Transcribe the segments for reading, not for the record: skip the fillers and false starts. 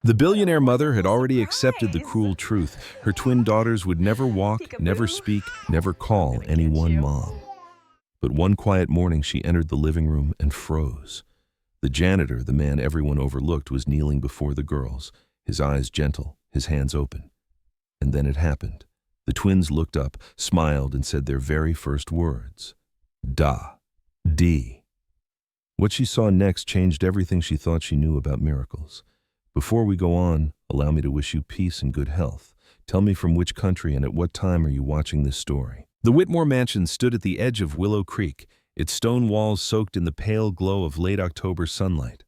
The billionaire mother had already accepted the Surprise! cruel truth. Her twin daughters would never walk, never Peekaboo. speak, never I'm call gonna get anyone you. mom. But one quiet morning she entered the living room and froze. The janitor, the man everyone overlooked, was kneeling before the girls, his eyes gentle, his hands open. And then it happened. The twins looked up, smiled, and said their very first words. Da. D. What she saw next changed everything she thought she knew about miracles. Before we go on, allow me to wish you peace and good health. Tell me from which country and at what time are you watching this story? The Whitmore mansion stood at the edge of Willow Creek, its stone walls soaked in the pale glow of late October sunlight.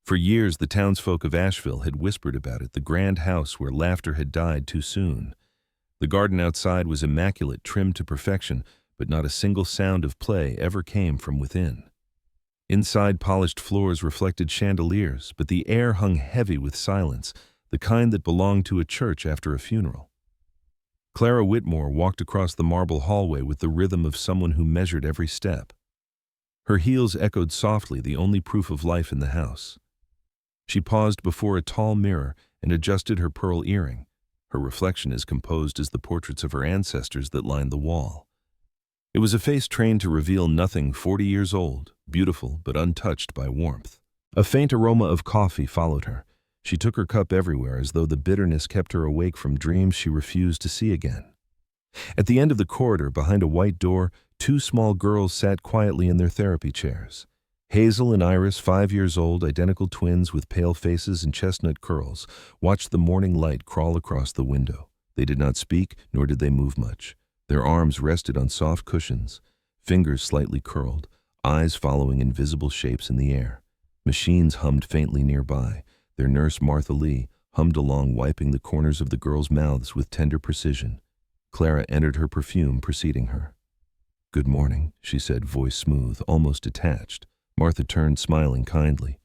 For years, the townsfolk of Asheville had whispered about it, the grand house where laughter had died too soon. The garden outside was immaculate, trimmed to perfection, but not a single sound of play ever came from within. Inside, polished floors reflected chandeliers, but the air hung heavy with silence, the kind that belonged to a church after a funeral. Clara Whitmore walked across the marble hallway with the rhythm of someone who measured every step. Her heels echoed softly, the only proof of life in the house. She paused before a tall mirror and adjusted her pearl earring, her reflection as composed as the portraits of her ancestors that lined the wall. It was a face trained to reveal nothing, 40 years old, beautiful but untouched by warmth. A faint aroma of coffee followed her. She took her cup everywhere as though the bitterness kept her awake from dreams she refused to see again. At the end of the corridor, behind a white door, two small girls sat quietly in their therapy chairs. Hazel and Iris, 5 years old, identical twins with pale faces and chestnut curls, watched the morning light crawl across the window. They did not speak, nor did they move much. Their arms rested on soft cushions, fingers slightly curled, eyes following invisible shapes in the air. Machines hummed faintly nearby. Their nurse, Martha Lee, hummed along, wiping the corners of the girls' mouths with tender precision. Clara entered, her perfume preceding her. "Good morning," she said, voice smooth, almost detached. Martha turned, smiling kindly.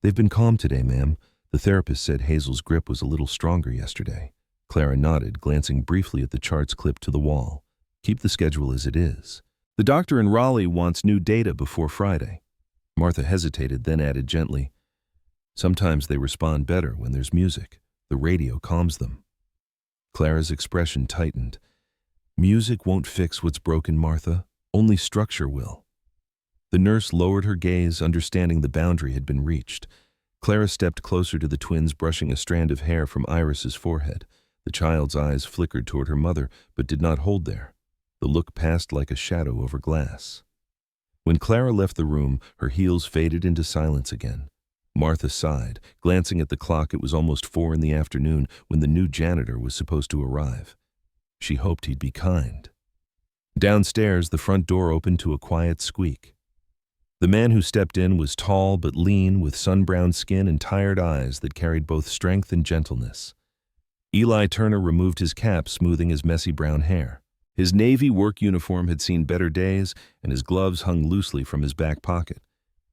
"They've been calm today, ma'am. The therapist said Hazel's grip was a little stronger yesterday." Clara nodded, glancing briefly at the charts clipped to the wall. "Keep the schedule as it is. The doctor in Raleigh wants new data before Friday." Martha hesitated, then added gently, "Sometimes they respond better when there's music. The radio calms them." Clara's expression tightened. "Music won't fix what's broken, Martha. Only structure will." The nurse lowered her gaze, understanding the boundary had been reached. Clara stepped closer to the twins, brushing a strand of hair from Iris's forehead. The child's eyes flickered toward her mother, but did not hold there. The look passed like a shadow over glass. When Clara left the room, her heels faded into silence again. Martha sighed. Glancing at the clock, it was almost 4 in the afternoon when the new janitor was supposed to arrive. She hoped he'd be kind. Downstairs, the front door opened to a quiet squeak. The man who stepped in was tall but lean, with sun-browned skin and tired eyes that carried both strength and gentleness. Eli Turner removed his cap, smoothing his messy brown hair. His navy work uniform had seen better days, and his gloves hung loosely from his back pocket.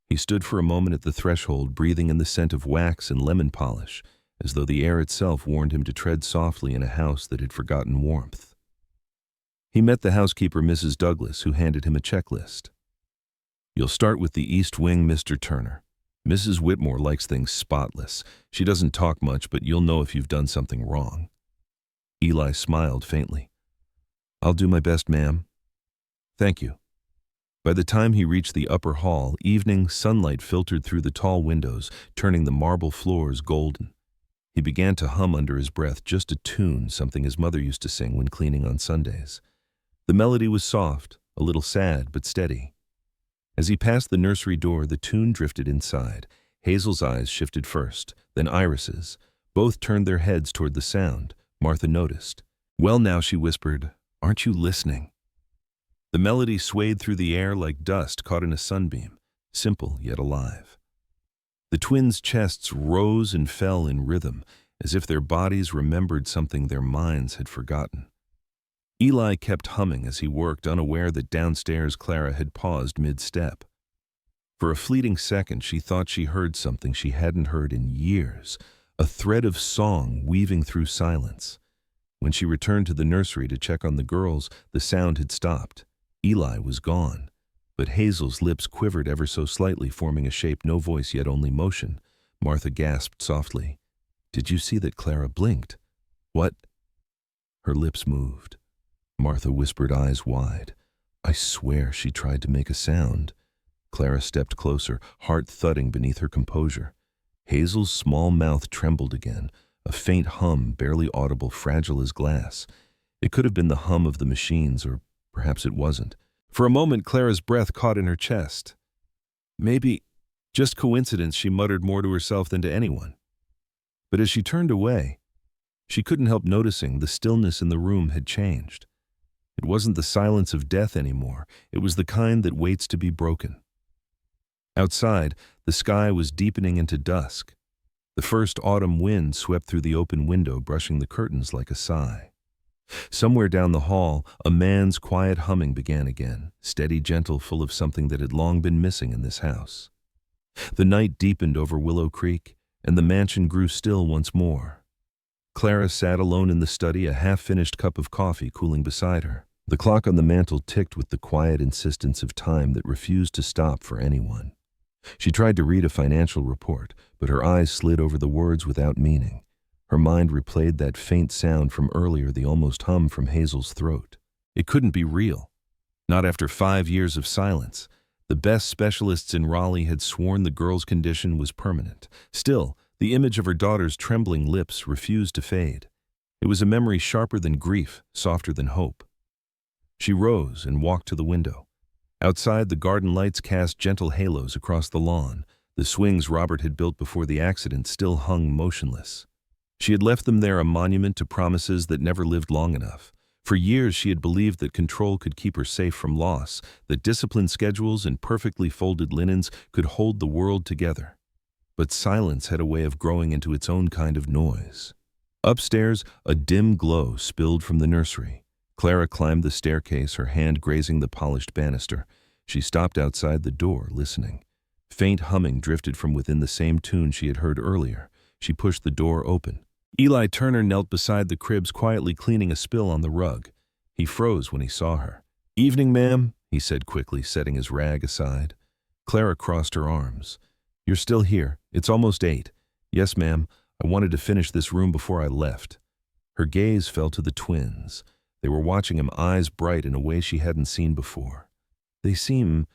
He stood for a moment at the threshold, breathing in the scent of wax and lemon polish, as though the air itself warned him to tread softly in a house that had forgotten warmth. He met the housekeeper, Mrs. Douglas, who handed him a checklist. "You'll start with the East Wing, Mr. Turner. Mrs. Whitmore likes things spotless. She doesn't talk much, but you'll know if you've done something wrong." Eli smiled faintly. "I'll do my best, ma'am." "Thank you." By the time he reached the upper hall, evening sunlight filtered through the tall windows, turning the marble floors golden. He began to hum under his breath, just a tune, something his mother used to sing when cleaning on Sundays. The melody was soft, a little sad, but steady. As he passed the nursery door, the tune drifted inside. Hazel's eyes shifted first, then Iris's. Both turned their heads toward the sound. Martha noticed. "Well now," she whispered, "aren't you listening?" The melody swayed through the air like dust caught in a sunbeam, simple yet alive. The twins' chests rose and fell in rhythm, as if their bodies remembered something their minds had forgotten. Eli kept humming as he worked, unaware that downstairs Clara had paused mid-step. For a fleeting second, she thought she heard something she hadn't heard in years, a thread of song weaving through silence. When she returned to the nursery to check on the girls, the sound had stopped. Eli was gone, but Hazel's lips quivered ever so slightly, forming a shape, no voice yet only motion. Martha gasped softly. Did you see that Clara blinked? What? Her lips moved. Martha whispered, eyes wide. I swear she tried to make a sound. Clara stepped closer, heart thudding beneath her composure. Hazel's small mouth trembled again, a faint hum, barely audible, fragile as glass. It could have been the hum of the machines, or perhaps it wasn't. For a moment, Clara's breath caught in her chest. Maybe just coincidence, she muttered more to herself than to anyone. But as she turned away, she couldn't help noticing the stillness in the room had changed. It wasn't the silence of death anymore. It was the kind that waits to be broken. Outside, the sky was deepening into dusk. The first autumn wind swept through the open window, brushing the curtains like a sigh. Somewhere down the hall, a man's quiet humming began again, steady, gentle, full of something that had long been missing in this house. The night deepened over Willow Creek, and the mansion grew still once more. Clara sat alone in the study, a half-finished cup of coffee cooling beside her. The clock on the mantel ticked with the quiet insistence of time that refused to stop for anyone. She tried to read a financial report, but her eyes slid over the words without meaning. Her mind replayed that faint sound from earlier, the almost hum from Hazel's throat. It couldn't be real. Not after 5 years of silence. The best specialists in Raleigh had sworn the girl's condition was permanent. Still, the image of her daughter's trembling lips refused to fade. It was a memory sharper than grief, softer than hope. She rose and walked to the window. Outside, the garden lights cast gentle halos across the lawn. The swings Robert had built before the accident still hung motionless. She had left them there, a monument to promises that never lived long enough. For years she had believed that control could keep her safe from loss, that disciplined schedules and perfectly folded linens could hold the world together. But silence had a way of growing into its own kind of noise. Upstairs, a dim glow spilled from the nursery. Clara climbed the staircase, her hand grazing the polished banister. She stopped outside the door, listening. Faint humming drifted from within the same tune she had heard earlier. She pushed the door open. Eli Turner knelt beside the cribs, quietly cleaning a spill on the rug. He froze when he saw her. "Evening, ma'am," he said quickly, setting his rag aside. Clara crossed her arms. "You're still here. It's almost 8. "Yes, ma'am. I wanted to finish this room before I left." Her gaze fell to the twins. They were watching him, eyes bright in a way she hadn't seen before. "They seem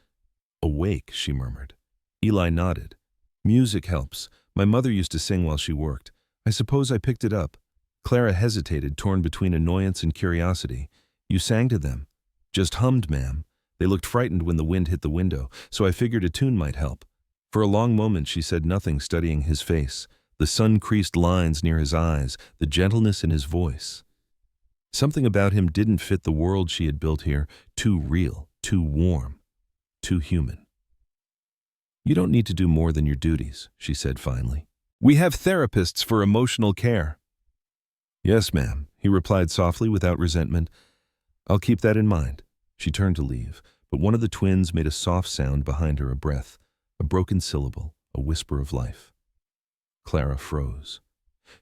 awake," she murmured. Eli nodded. "Music helps. My mother used to sing while she worked. I suppose I picked it up." Clara hesitated, torn between annoyance and curiosity. "You sang to them?" "Just hummed, ma'am. They looked frightened when the wind hit the window, so I figured a tune might help." For a long moment she said nothing, studying his face, the sun-creased lines near his eyes, the gentleness in his voice. Something about him didn't fit the world she had built here, too real, too warm, too human. "You don't need to do more than your duties," she said finally. "We have therapists for emotional care." "Yes, ma'am," he replied softly without resentment. "I'll keep that in mind." She turned to leave, but one of the twins made a soft sound behind her, a breath, a broken syllable, a whisper of life. Clara froze.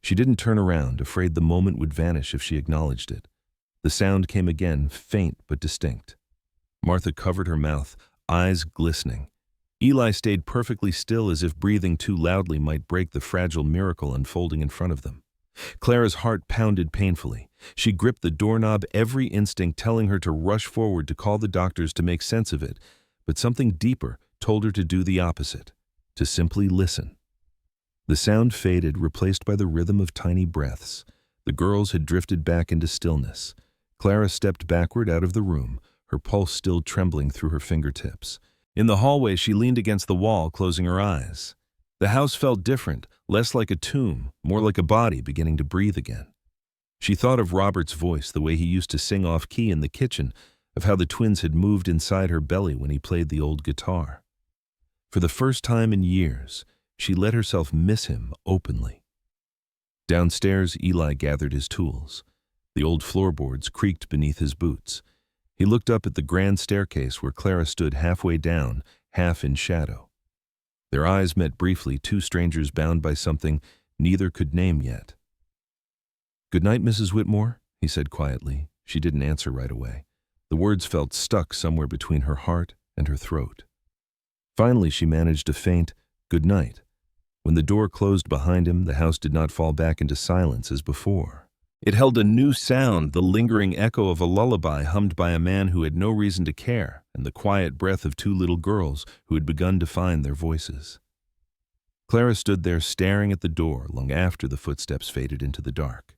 She didn't turn around, afraid the moment would vanish if she acknowledged it. The sound came again, faint but distinct. Martha covered her mouth, eyes glistening. Eli stayed perfectly still, as if breathing too loudly might break the fragile miracle unfolding in front of them. Clara's heart pounded painfully. She gripped the doorknob, every instinct telling her to rush forward to call the doctors to make sense of it, but something deeper told her to do the opposite, to simply listen. The sound faded, replaced by the rhythm of tiny breaths. The girls had drifted back into stillness. Clara stepped backward out of the room, her pulse still trembling through her fingertips. In the hallway, she leaned against the wall, closing her eyes. The house felt different, less like a tomb, more like a body beginning to breathe again. She thought of Robert's voice, the way he used to sing off-key in the kitchen, of how the twins had moved inside her belly when he played the old guitar. For the first time in years, she let herself miss him openly. Downstairs, Eli gathered his tools. The old floorboards creaked beneath his boots. He looked up at the grand staircase where Clara stood halfway down, half in shadow. Their eyes met briefly, two strangers bound by something neither could name yet. "Good night, Mrs. Whitmore," he said quietly. She didn't answer right away. The words felt stuck somewhere between her heart and her throat. Finally, she managed a faint "good night." When the door closed behind him, the house did not fall back into silence as before. It held a new sound, the lingering echo of a lullaby hummed by a man who had no reason to care, and the quiet breath of two little girls who had begun to find their voices. Clara stood there staring at the door long after the footsteps faded into the dark.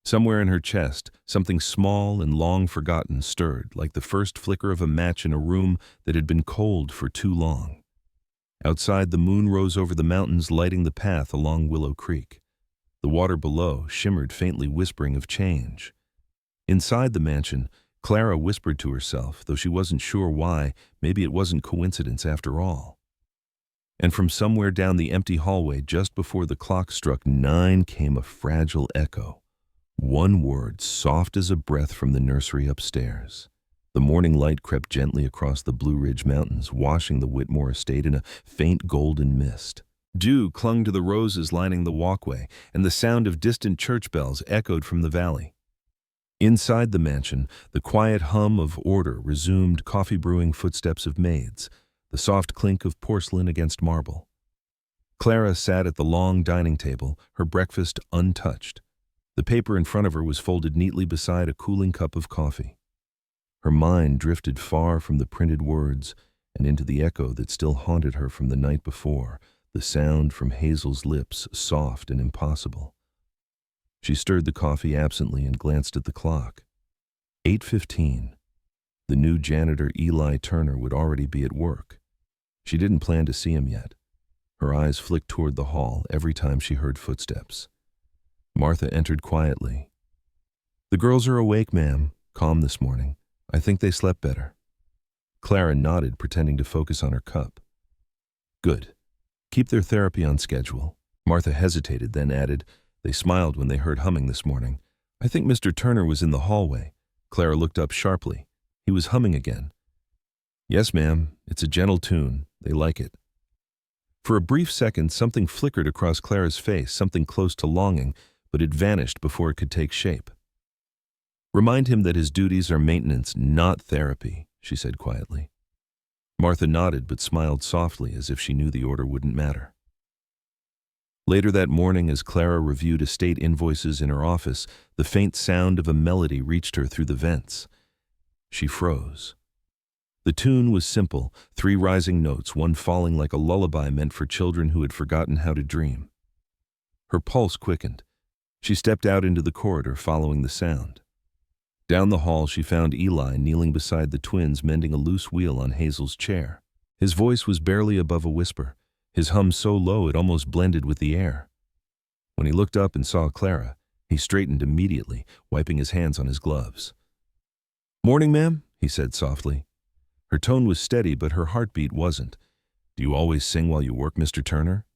Somewhere in her chest, something small and long forgotten stirred, like the first flicker of a match in a room that had been cold for too long. Outside, the moon rose over the mountains, lighting the path along Willow Creek. The water below shimmered faintly, whispering of change. Inside the mansion, Clara whispered to herself, though she wasn't sure why. Maybe it wasn't coincidence after all. And from somewhere down the empty hallway, just before the clock struck 9, came a fragile echo. One word, soft as a breath from the nursery upstairs. The morning light crept gently across the Blue Ridge Mountains, washing the Whitmore estate in a faint golden mist. Dew clung to the roses lining the walkway, and the sound of distant church bells echoed from the valley. Inside the mansion, the quiet hum of order resumed, coffee-brewing footsteps of maids, the soft clink of porcelain against marble. Clara sat at the long dining table, her breakfast untouched. The paper in front of her was folded neatly beside a cooling cup of coffee. Her mind drifted far from the printed words and into the echo that still haunted her from the night before, the sound from Hazel's lips, soft and impossible. She stirred the coffee absently and glanced at the clock. 8:15. The new janitor, Eli Turner, would already be at work. She didn't plan to see him yet. Her eyes flicked toward the hall every time she heard footsteps. Martha entered quietly. "The girls are awake, ma'am. Calm this morning. I think they slept better." Clara nodded, pretending to focus on her cup. "Good. Keep their therapy on schedule." Martha hesitated, then added, "They smiled when they heard humming this morning. I think Mr. Turner was in the hallway." Clara looked up sharply. He was humming again. "Yes, ma'am. It's a gentle tune. They like it." For a brief second, something flickered across Clara's face, something close to longing, but it vanished before it could take shape. "Remind him that his duties are maintenance, not therapy," she said quietly. Martha nodded but smiled softly, as if she knew the order wouldn't matter. Later that morning, as Clara reviewed estate invoices in her office, the faint sound of a melody reached her through the vents. She froze. The tune was simple, 3 rising notes, one falling like a lullaby meant for children who had forgotten how to dream. Her pulse quickened. She stepped out into the corridor, following the sound. Down the hall, she found Eli kneeling beside the twins, mending a loose wheel on Hazel's chair. His voice was barely above a whisper, his hum so low it almost blended with the air. When he looked up and saw Clara, he straightened immediately, wiping his hands on his gloves. "Morning, ma'am," he said softly. Her tone was steady, but her heartbeat wasn't. "Do you always sing while you work, Mr. Turner?"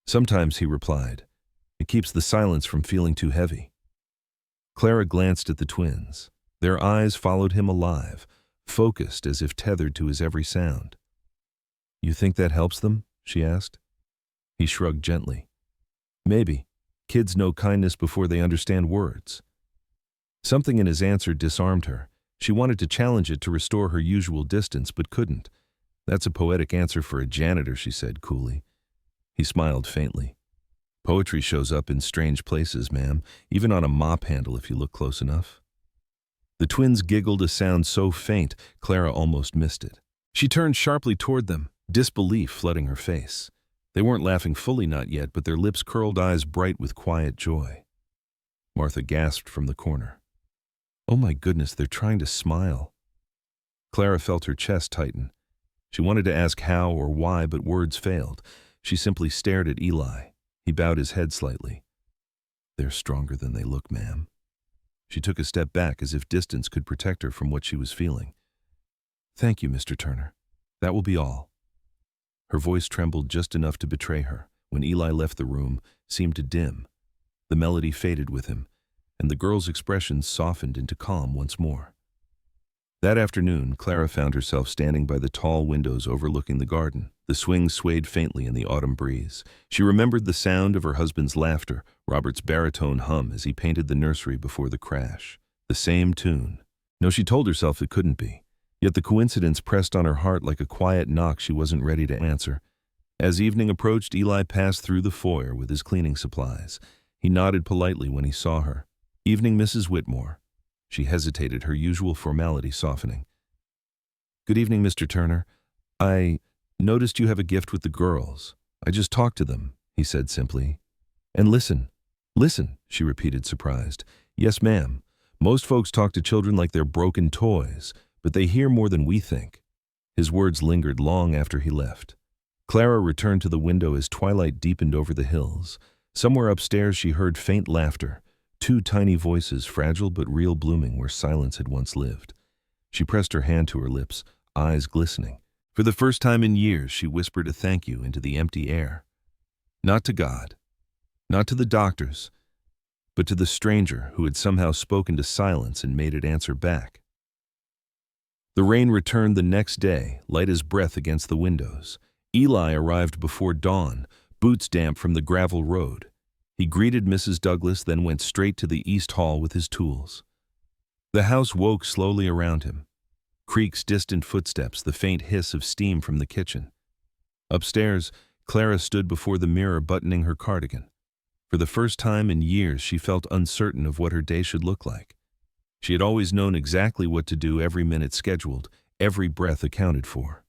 "Sometimes," he replied. "It keeps the silence from feeling too heavy." Clara glanced at the twins. Their eyes followed him alive, focused as if tethered to his every sound. "You think that helps them?" she asked. He shrugged gently. "Maybe. Kids know kindness before they understand words." Something in his answer disarmed her. She wanted to challenge it to restore her usual distance, but couldn't. "That's a poetic answer for a janitor," she said coolly. He smiled faintly. "Poetry shows up in strange places, ma'am, even on a mop handle if you look close enough." The twins giggled, a sound so faint, Clara almost missed it. She turned sharply toward them, disbelief flooding her face. They weren't laughing fully, not yet, but their lips curled, eyes bright with quiet joy. Martha gasped from the corner. "Oh my goodness, they're trying to smile." Clara felt her chest tighten. She wanted to ask how or why, but words failed. She simply stared at Eli. He bowed his head slightly. "They're stronger than they look, ma'am." She took a step back, as if distance could protect her from what she was feeling. "Thank you, Mr. Turner. That will be all." Her voice trembled just enough to betray her. When Eli left the room, seemed to dim. The melody faded with him, and the girl's expressions softened into calm once more. That afternoon, Clara found herself standing by the tall windows overlooking the garden. The swings swayed faintly in the autumn breeze. She remembered the sound of her husband's laughter, Robert's baritone hum as he painted the nursery before the crash. The same tune. No, she told herself it couldn't be. Yet the coincidence pressed on her heart like a quiet knock she wasn't ready to answer. As evening approached, Eli passed through the foyer with his cleaning supplies. He nodded politely when he saw her. "Evening, Mrs. Whitmore." She hesitated, her usual formality softening. "Good evening, Mr. Turner. I noticed you have a gift with the girls. I just talked to them," he said simply. "And listen." "Listen," she repeated, surprised. "Yes, ma'am. Most folks talk to children like they're broken toys, but they hear more than we think." His words lingered long after he left. Clara returned to the window as twilight deepened over the hills. Somewhere upstairs she heard faint laughter, two tiny voices, fragile but real, blooming where silence had once lived. She pressed her hand to her lips, eyes glistening. For the first time in years, she whispered a thank you into the empty air. Not to God, not to the doctors, but to the stranger who had somehow spoken to silence and made it answer back. The rain returned the next day, light as breath against the windows. Eli arrived before dawn, boots damp from the gravel road. He greeted Mrs. Douglas, then went straight to the East Hall with his tools. The house woke slowly around him. Creaks, distant footsteps, the faint hiss of steam from the kitchen. Upstairs, Clara stood before the mirror buttoning her cardigan. For the first time in years, she felt uncertain of what her day should look like. She had always known exactly what to do, every minute scheduled, every breath accounted for.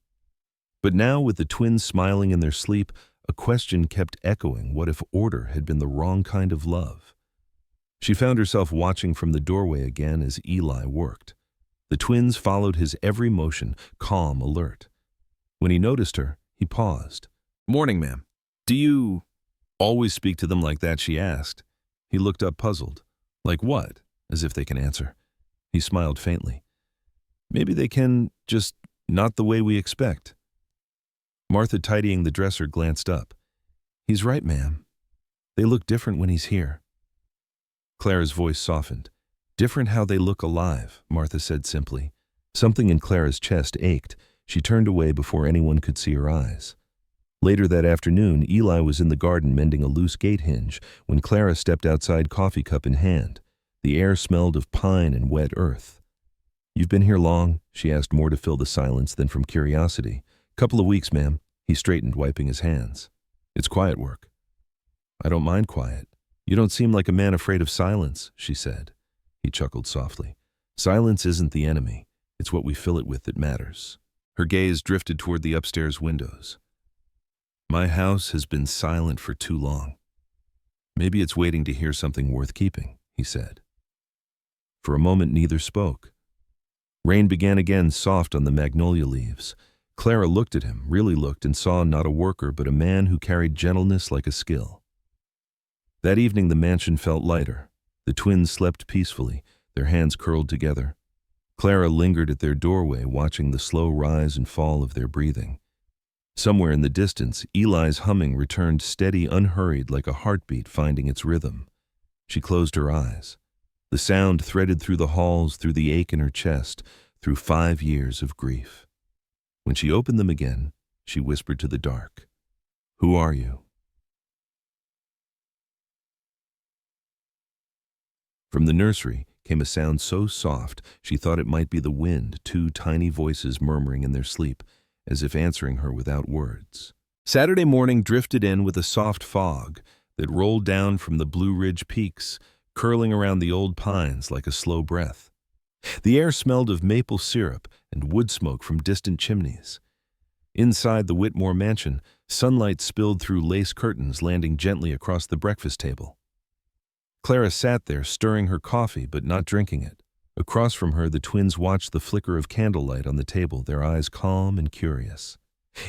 But now, with the twins smiling in their sleep, a question kept echoing: what if order had been the wrong kind of love? She found herself watching from the doorway again as Eli worked. The twins followed his every motion, calm, alert. When he noticed her, he paused. "Morning, ma'am. Do you always speak to them like that?" she asked. He looked up, puzzled. "Like what?" As if they can answer. He smiled faintly. "Maybe they can, just not the way we expect." Martha, tidying the dresser, glanced up. "He's right, ma'am. They look different when he's here." Clara's voice softened. "Different how they look alive," Martha said simply. Something in Clara's chest ached. She turned away before anyone could see her eyes. Later that afternoon, Eli was in the garden mending a loose gate hinge when Clara stepped outside, coffee cup in hand. The air smelled of pine and wet earth. "You've been here long?" she asked, more to fill the silence than from curiosity. "Couple of weeks, ma'am." He straightened, wiping his hands. "It's quiet work." "I don't mind quiet. You don't seem like a man afraid of silence," she said. He chuckled softly. "Silence isn't the enemy. It's what we fill it with that matters." Her gaze drifted toward the upstairs windows. "My house has been silent for too long. Maybe it's waiting to hear something worth keeping," he said. For a moment, neither spoke. Rain began again, soft on the magnolia leaves. Clara looked at him, really looked, and saw not a worker but a man who carried gentleness like a skill. That evening the mansion felt lighter. The twins slept peacefully, their hands curled together. Clara lingered at their doorway, watching the slow rise and fall of their breathing. Somewhere in the distance, Eli's humming returned, steady, unhurried, like a heartbeat finding its rhythm. She closed her eyes. The sound threaded through the halls, through the ache in her chest, through 5 years of grief. When she opened them again, she whispered to the dark, "Who are you?" From the nursery came a sound so soft she thought it might be the wind, two tiny voices murmuring in their sleep, as if answering her without words. Saturday morning drifted in with a soft fog that rolled down from the Blue Ridge peaks, curling around the old pines like a slow breath. The air smelled of maple syrup and wood smoke from distant chimneys. Inside the Whitmore mansion, sunlight spilled through lace curtains, landing gently across the breakfast table. Clara sat there, stirring her coffee but not drinking it. Across from her, the twins watched the flicker of candlelight on the table, their eyes calm and curious.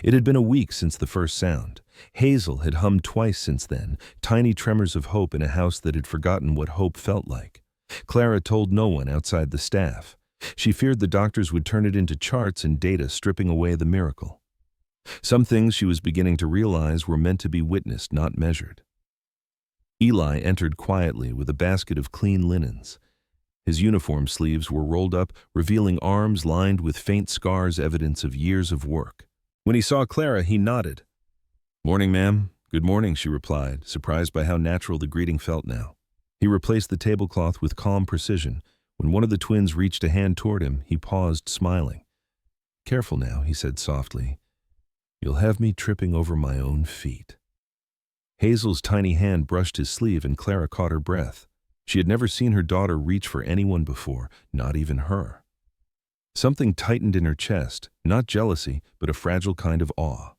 It had been a week since the first sound. Hazel had hummed twice since then, tiny tremors of hope in a house that had forgotten what hope felt like. Clara told no one outside the staff. She feared the doctors would turn it into charts and data, stripping away the miracle. Some things she was beginning to realize were meant to be witnessed, not measured. Eli entered quietly with a basket of clean linens. His uniform sleeves were rolled up, revealing arms lined with faint scars, evidence of years of work. When he saw Clara, he nodded. "Morning, ma'am." "Good morning," she replied, surprised by how natural the greeting felt now. He replaced the tablecloth with calm precision. When one of the twins reached a hand toward him, he paused, smiling. "Careful now," he said softly. You'll have me tripping over my own feet. Hazel's tiny hand brushed his sleeve and Clara caught her breath. She had never seen her daughter reach for anyone before, not even her. Something tightened in her chest, not jealousy, but a fragile kind of awe.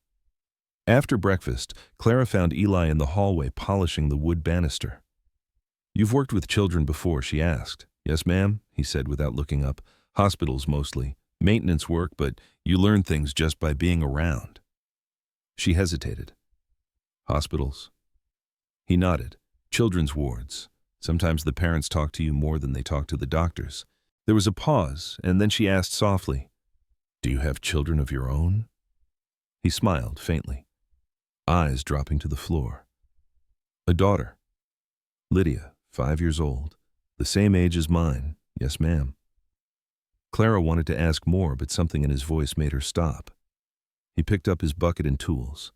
After breakfast, Clara found Eli in the hallway polishing the wood banister. "You've worked with children before," she asked. "Yes, ma'am," he said without looking up. "Hospitals mostly. Maintenance work, but you learn things just by being around." She hesitated. "Hospitals?" He nodded. "Children's wards. Sometimes the parents talk to you more than they talk to the doctors." There was a pause, and then she asked softly, "Do you have children of your own?" He smiled faintly, eyes dropping to the floor. "A daughter. Lydia, 5 years old. The same age as mine. Yes, ma'am." Clara wanted to ask more, but something in his voice made her stop. He picked up his bucket and tools.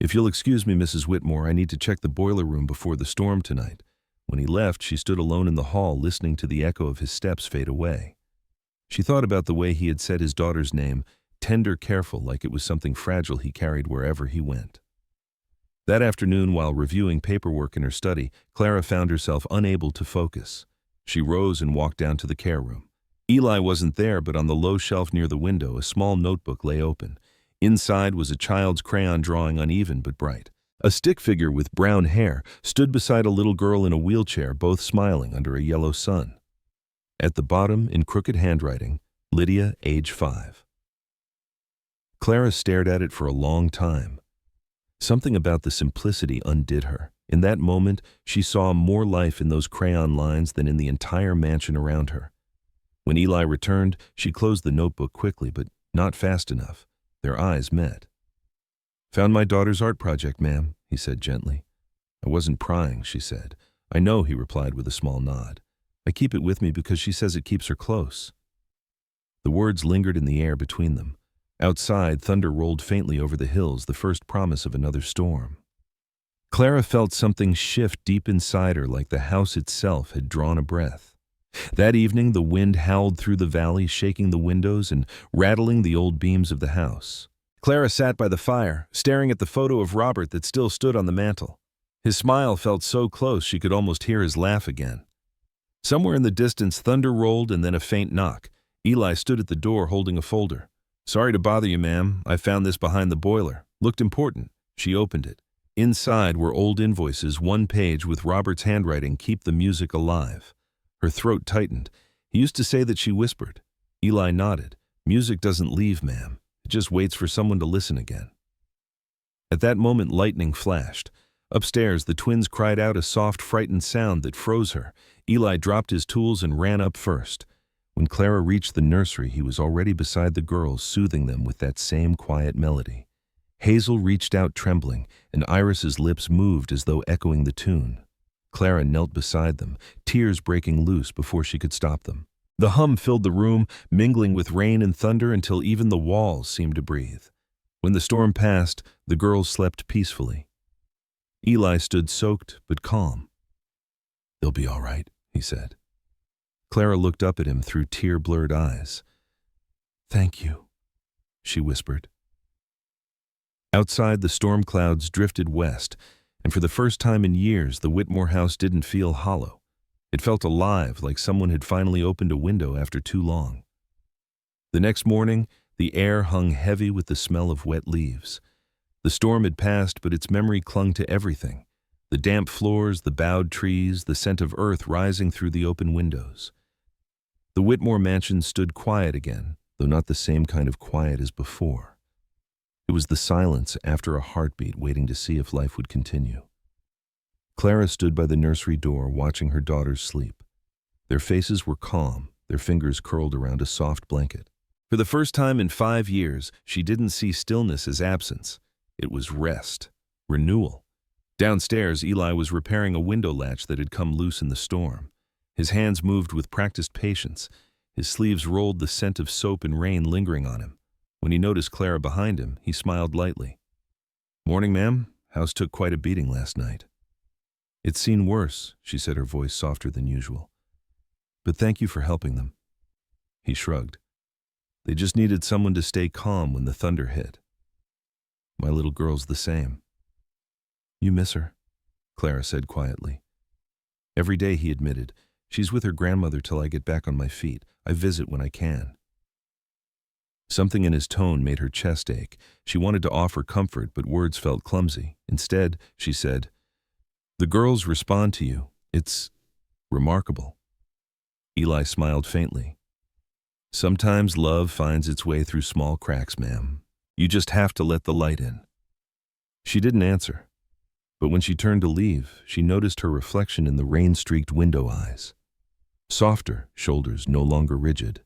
"If you'll excuse me, Mrs. Whitmore, I need to check the boiler room before the storm tonight." When he left, she stood alone in the hall, listening to the echo of his steps fade away. She thought about the way he had said his daughter's name, tender, careful, like it was something fragile he carried wherever he went. That afternoon, while reviewing paperwork in her study, Clara found herself unable to focus. She rose and walked down to the care room. Eli wasn't there, but on the low shelf near the window, a small notebook lay open. Inside was a child's crayon drawing, uneven but bright. A stick figure with brown hair stood beside a little girl in a wheelchair, both smiling under a yellow sun. At the bottom, in crooked handwriting, Lydia, age 5. Clara stared at it for a long time. Something about the simplicity undid her. In that moment, she saw more life in those crayon lines than in the entire mansion around her. When Eli returned, she closed the notebook quickly, but not fast enough. Their eyes met. "Found my daughter's art project, ma'am," he said gently. "I wasn't prying," she said. "I know," he replied with a small nod. "I keep it with me because she says it keeps her close." The words lingered in the air between them. Outside, thunder rolled faintly over the hills, the first promise of another storm. Clara felt something shift deep inside her, like the house itself had drawn a breath. That evening, the wind howled through the valley, shaking the windows and rattling the old beams of the house. Clara sat by the fire, staring at the photo of Robert that still stood on the mantel. His smile felt so close she could almost hear his laugh again. Somewhere in the distance, thunder rolled and then a faint knock. Eli stood at the door holding a folder. "Sorry to bother you, ma'am. I found this behind the boiler. Looked important." She opened it. Inside were old invoices, one page with Robert's handwriting, "Keep the music alive." Her throat tightened. He used to say that she whispered. Eli nodded. "Music doesn't leave, ma'am. It just waits for someone to listen again." At that moment, lightning flashed. Upstairs, the twins cried out a soft, frightened sound that froze her. Eli dropped his tools and ran up first. When Clara reached the nursery, he was already beside the girls, soothing them with that same quiet melody. Hazel reached out trembling, and Iris's lips moved as though echoing the tune. Clara knelt beside them, tears breaking loose before she could stop them. The hum filled the room, mingling with rain and thunder until even the walls seemed to breathe. When the storm passed, the girls slept peacefully. Eli stood soaked but calm. "They'll be all right," he said. Clara looked up at him through tear-blurred eyes. "Thank you," she whispered. Outside, the storm clouds drifted west, and for the first time in years, the Whitmore house didn't feel hollow. It felt alive, like someone had finally opened a window after too long. The next morning, the air hung heavy with the smell of wet leaves. The storm had passed, but its memory clung to everything. The damp floors, the bowed trees, the scent of earth rising through the open windows. The Whitmore mansion stood quiet again, though not the same kind of quiet as before. It was the silence after a heartbeat, waiting to see if life would continue. Clara stood by the nursery door, watching her daughters sleep. Their faces were calm, their fingers curled around a soft blanket. For the first time in 5 years, she didn't see stillness as absence. It was rest, renewal. Downstairs, Eli was repairing a window latch that had come loose in the storm. His hands moved with practiced patience. His sleeves rolled, the scent of soap and rain lingering on him. When he noticed Clara behind him, he smiled lightly. "Morning, ma'am. House took quite a beating last night." "It's seen worse," she said, her voice softer than usual. "But thank you for helping them." He shrugged. "They just needed someone to stay calm when the thunder hit." My little girl's the same." "You miss her," Clara said quietly. "Every day," he admitted. "She's with her grandmother till I get back on my feet. I visit when I can." Something in his tone made her chest ache. She wanted to offer comfort, but words felt clumsy. Instead, she said, "The girls respond to you. It's remarkable." Eli smiled faintly. "Sometimes love finds its way through small cracks, ma'am. You just have to let the light in." She didn't answer, but when she turned to leave, she noticed her reflection in the rain-streaked window eyes. Softer, shoulders no longer rigid.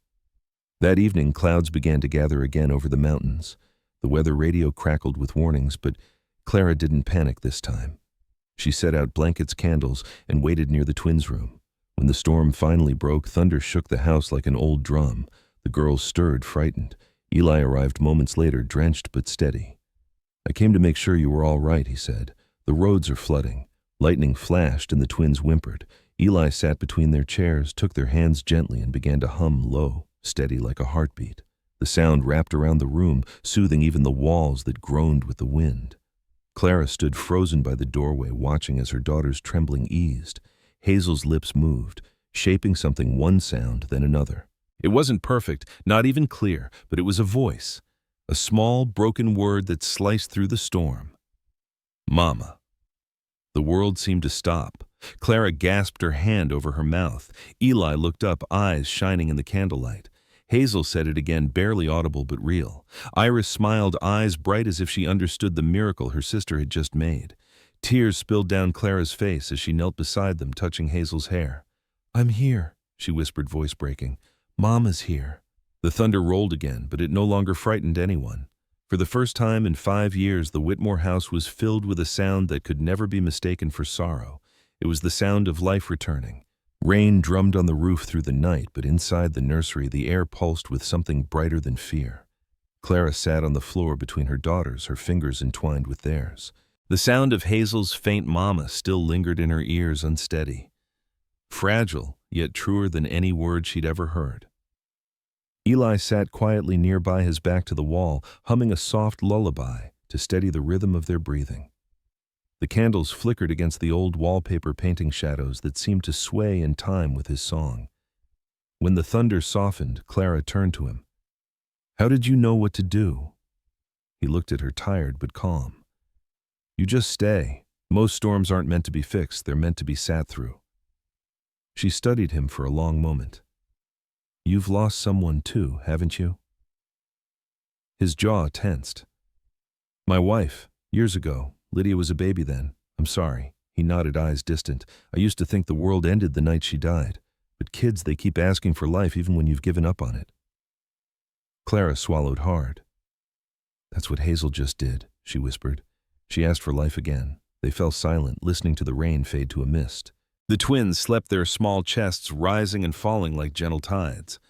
That evening, clouds began to gather again over the mountains. The weather radio crackled with warnings, but Clara didn't panic this time. She set out blankets, candles, and waited near the twins' room. When the storm finally broke, thunder shook the house like an old drum. The girls stirred, frightened. Eli arrived moments later, drenched but steady. "I came to make sure you were all right," he said. "The roads are flooding." Lightning flashed and the twins whimpered. Eli sat between their chairs, took their hands gently, and began to hum low, steady like a heartbeat. The sound wrapped around the room, soothing even the walls that groaned with the wind. Clara stood frozen by the doorway, watching as her daughter's trembling eased. Hazel's lips moved, shaping something, one sound, then another. It wasn't perfect, not even clear, but it was a voice, a small, broken word that sliced through the storm. "Mama." The world seemed to stop. Clara gasped, her hand over her mouth. Eli looked up, eyes shining in the candlelight. Hazel said it again, barely audible but real. Iris smiled, eyes bright as if she understood the miracle her sister had just made. Tears spilled down Clara's face as she knelt beside them, touching Hazel's hair. "I'm here," she whispered, voice breaking. "Mama's here." The thunder rolled again, but it no longer frightened anyone. For the first time in 5 years, the Whitmore house was filled with a sound that could never be mistaken for sorrow. It was the sound of life returning. Rain drummed on the roof through the night, but inside the nursery the air pulsed with something brighter than fear. Clara sat on the floor between her daughters, her fingers entwined with theirs. The sound of Hazel's faint "mama" still lingered in her ears, unsteady. Fragile, yet truer than any word she'd ever heard. Eli sat quietly nearby, his back to the wall, humming a soft lullaby to steady the rhythm of their breathing. The candles flickered against the old wallpaper, painting shadows that seemed to sway in time with his song. When the thunder softened, Clara turned to him. "How did you know what to do?" He looked at her, tired but calm. "You just stay. Most storms aren't meant to be fixed, they're meant to be sat through." She studied him for a long moment. "You've lost someone too, haven't you?" His jaw tensed. "My wife, years ago. Lydia was a baby then. I'm sorry." He nodded, eyes distant. "I used to think the world ended the night she died. But kids, they keep asking for life even when you've given up on it." Clara swallowed hard. "That's what Hazel just did," she whispered. She asked for life again. They fell silent, listening to the rain fade to a mist. The twins slept, their small chests rising and falling like gentle tides.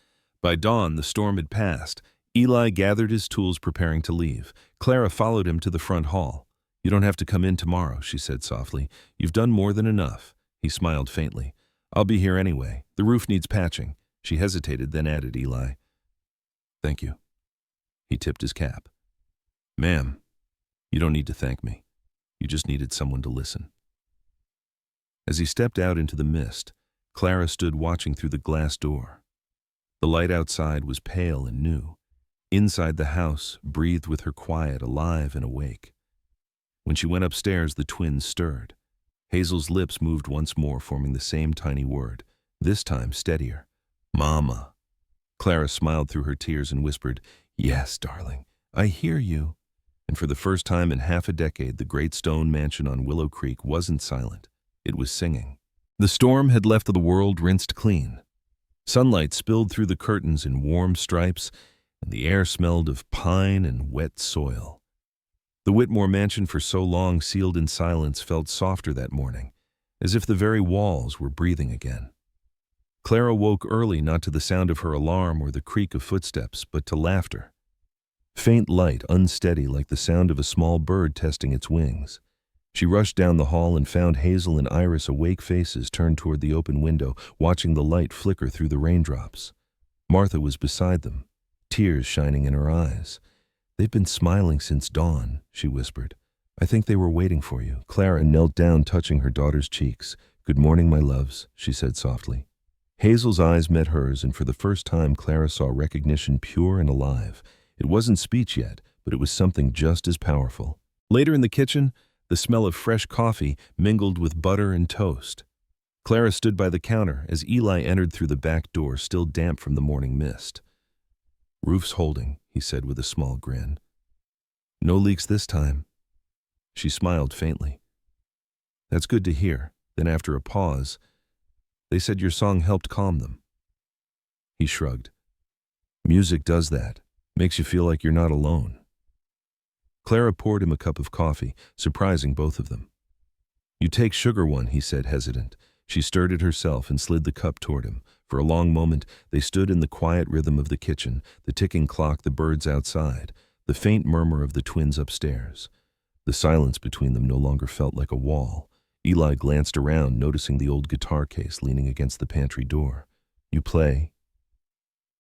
By dawn, the storm had passed. Eli gathered his tools, preparing to leave. Clara followed him to the front hall. "You don't have to come in tomorrow," she said softly. "You've done more than enough." He smiled faintly. "I'll be here anyway. The roof needs patching." She hesitated, then added, "Eli." "Thank you." He tipped his cap. "Ma'am, you don't need to thank me. You just needed someone to listen." As he stepped out into the mist, Clara stood watching through the glass door. The light outside was pale and new. Inside, the house breathed with her, quiet, alive and awake. When she went upstairs, the twins stirred. Hazel's lips moved once more, forming the same tiny word, this time steadier. "Mama." Clara smiled through her tears and whispered, "Yes, darling, I hear you." And for the first time in half a decade, the great stone mansion on Willow Creek wasn't silent. It was singing. The storm had left the world rinsed clean. Sunlight spilled through the curtains in warm stripes, and the air smelled of pine and wet soil. The Whitmore mansion, for so long sealed in silence, felt softer that morning, as if the very walls were breathing again. Clara woke early, not to the sound of her alarm or the creak of footsteps, but to laughter. Faint light, unsteady like the sound of a small bird testing its wings. She rushed down the hall and found Hazel and Iris, awake faces turned toward the open window, watching the light flicker through the raindrops. Martha was beside them, tears shining in her eyes. They've been smiling since dawn, she whispered. I think they were waiting for you. Clara knelt down, touching her daughter's cheeks. Good morning, my loves, she said softly. Hazel's eyes met hers, and for the first time Clara saw recognition pure and alive. It wasn't speech yet, but it was something just as powerful. Later in the kitchen, the smell of fresh coffee mingled with butter and toast. Clara stood by the counter as Eli entered through the back door, still damp from the morning mist. Roof's holding, he said with a small grin. No leaks this time. She smiled faintly. That's good to hear. Then after a pause, they said your song helped calm them. He shrugged. Music does that. Makes you feel like you're not alone. Clara poured him a cup of coffee, surprising both of them. You take sugar one, he said, hesitant. She stirred it herself and slid the cup toward him. For a long moment, they stood in the quiet rhythm of the kitchen, the ticking clock, the birds outside, the faint murmur of the twins upstairs. The silence between them no longer felt like a wall. Eli glanced around, noticing the old guitar case leaning against the pantry door. You play?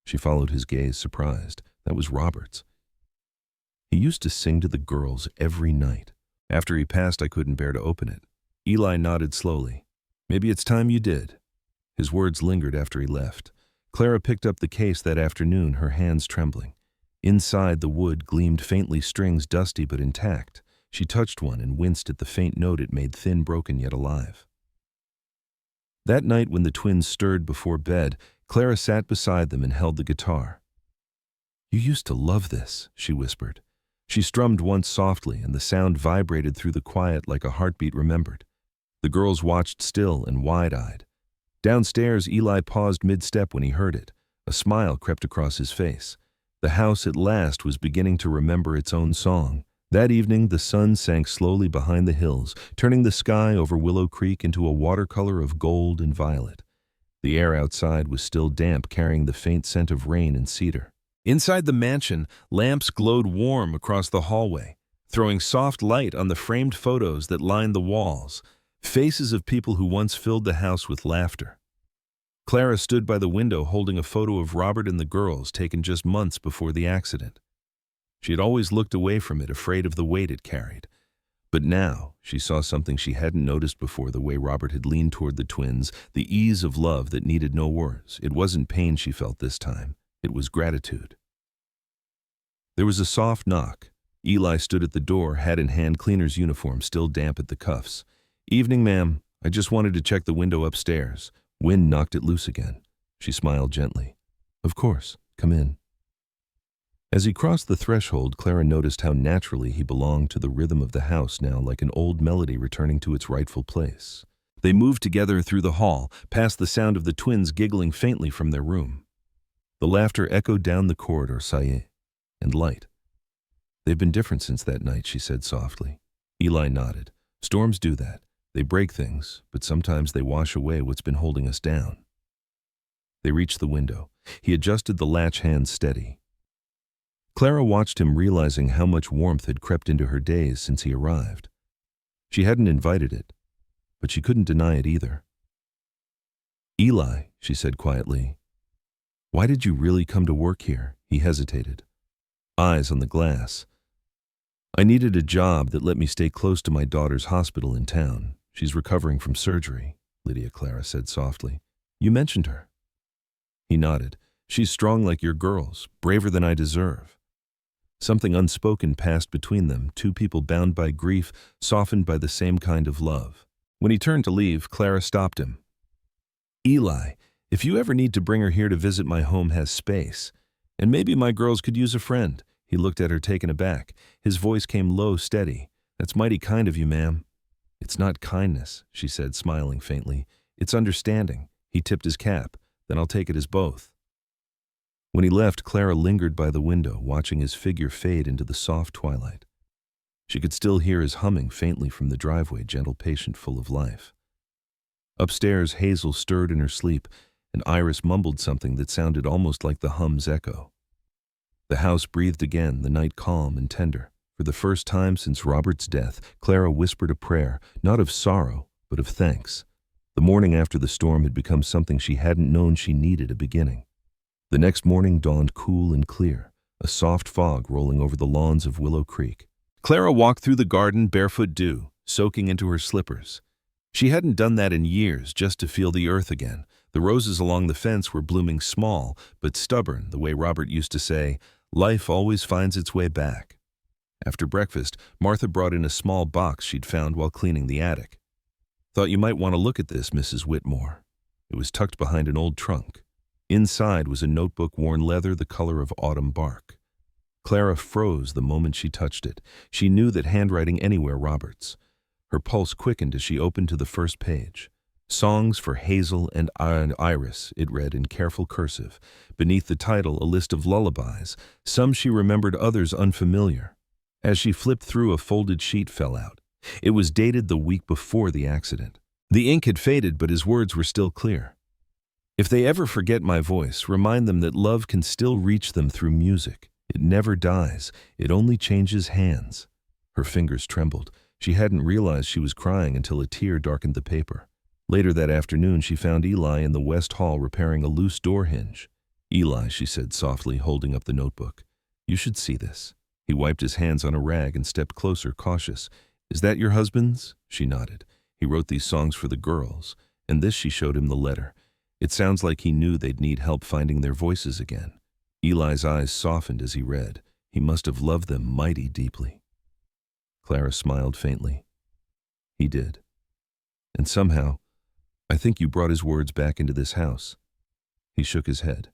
She followed his gaze, surprised. That was Robert's. He used to sing to the girls every night. After he passed, I couldn't bear to open it. Eli nodded slowly. Maybe it's time you did. His words lingered after he left. Clara picked up the case that afternoon, her hands trembling. Inside, the wood gleamed faintly, strings dusty but intact. She touched one and winced at the faint note it made, thin, broken, yet alive. That night when the twins stirred before bed, Clara sat beside them and held the guitar. You used to love this, she whispered. She strummed once softly, and the sound vibrated through the quiet like a heartbeat remembered. The girls watched still and wide-eyed. Downstairs, Eli paused mid-step when he heard it. A smile crept across his face. The house at last was beginning to remember its own song. That evening, the sun sank slowly behind the hills, turning the sky over Willow Creek into a watercolor of gold and violet. The air outside was still damp, carrying the faint scent of rain and cedar. Inside the mansion, lamps glowed warm across the hallway, throwing soft light on the framed photos that lined the walls, faces of people who once filled the house with laughter. Clara stood by the window holding a photo of Robert and the girls taken just months before the accident. She had always looked away from it, afraid of the weight it carried. But now she saw something she hadn't noticed before, the way Robert had leaned toward the twins, the ease of love that needed no words. It wasn't pain she felt this time. It was gratitude. There was a soft knock. Eli stood at the door, hat in hand, cleaner's uniform still damp at the cuffs. Evening, ma'am. I just wanted to check the window upstairs. Wind knocked it loose again. She smiled gently. Of course. Come in. As he crossed the threshold, Clara noticed how naturally he belonged to the rhythm of the house now, like an old melody returning to its rightful place. They moved together through the hall, past the sound of the twins giggling faintly from their room. The laughter echoed down the corridor, and light. They've been different since that night, she said softly. Eli nodded. Storms do that. They break things, but sometimes they wash away what's been holding us down. They reached the window. He adjusted the latch hands steady. Clara watched him, realizing how much warmth had crept into her days since he arrived. She hadn't invited it, but she couldn't deny it either. Eli, she said quietly, why did you really come to work here? He hesitated. Eyes on the glass. I needed a job that let me stay close to my daughter's hospital in town. She's recovering from surgery, Lydia Clara said softly. You mentioned her. He nodded. She's strong like your girls, braver than I deserve. Something unspoken passed between them, two people bound by grief, softened by the same kind of love. When he turned to leave, Clara stopped him. Eli, if you ever need to bring her here to visit, my home has space. And maybe my girls could use a friend. He looked at her, taken aback. His voice came low, steady. That's mighty kind of you, ma'am. It's not kindness, she said, smiling faintly. It's understanding. He tipped his cap. Then I'll take it as both. When he left, Clara lingered by the window, watching his figure fade into the soft twilight. She could still hear his humming faintly from the driveway, gentle, patient, full of life. Upstairs, Hazel stirred in her sleep, and Iris mumbled something that sounded almost like the hum's echo. The house breathed again, the night calm and tender. For the first time since Robert's death, Clara whispered a prayer, not of sorrow, but of thanks. The morning after the storm had become something she hadn't known she needed, a beginning. The next morning dawned cool and clear. a soft fog rolling over the lawns of Willow Creek. Clara walked through the garden barefoot dew, soaking into her slippers. She hadn't done that in years, just to feel the earth again. The roses along the fence were blooming small, but stubborn, the way Robert used to say, "Life always finds its way back." After breakfast, Martha brought in a small box she'd found while cleaning the attic. "Thought you might want to look at this, Mrs. Whitmore." It was tucked behind an old trunk. Inside was a notebook worn leather the color of autumn bark. Clara froze the moment she touched it. She knew that handwriting anywhere Robert's. Her pulse quickened as she opened to the first page. "Songs for Hazel and Iris," it read in careful cursive. Beneath the title, a list of lullabies. Some she remembered, others unfamiliar. As she flipped through, a folded sheet fell out. It was dated the week before the accident. The ink had faded, but his words were still clear. "If they ever forget my voice, remind them that love can still reach them through music. It never dies. It only changes hands." Her fingers trembled. She hadn't realized she was crying until a tear darkened the paper. Later that afternoon, she found Eli in the West Hall repairing a loose door hinge. "Eli," she said softly, holding up the notebook. "You should see this." He wiped his hands on a rag and stepped closer, cautious. "Is that your husband's?" She nodded. "He wrote these songs for the girls." And this, she showed him the letter. "It sounds like he knew they'd need help finding their voices again." Eli's eyes softened as he read. He must have loved them mighty deeply. Clara smiled faintly. "He did. And somehow, I think you brought his words back into this house." He shook his head.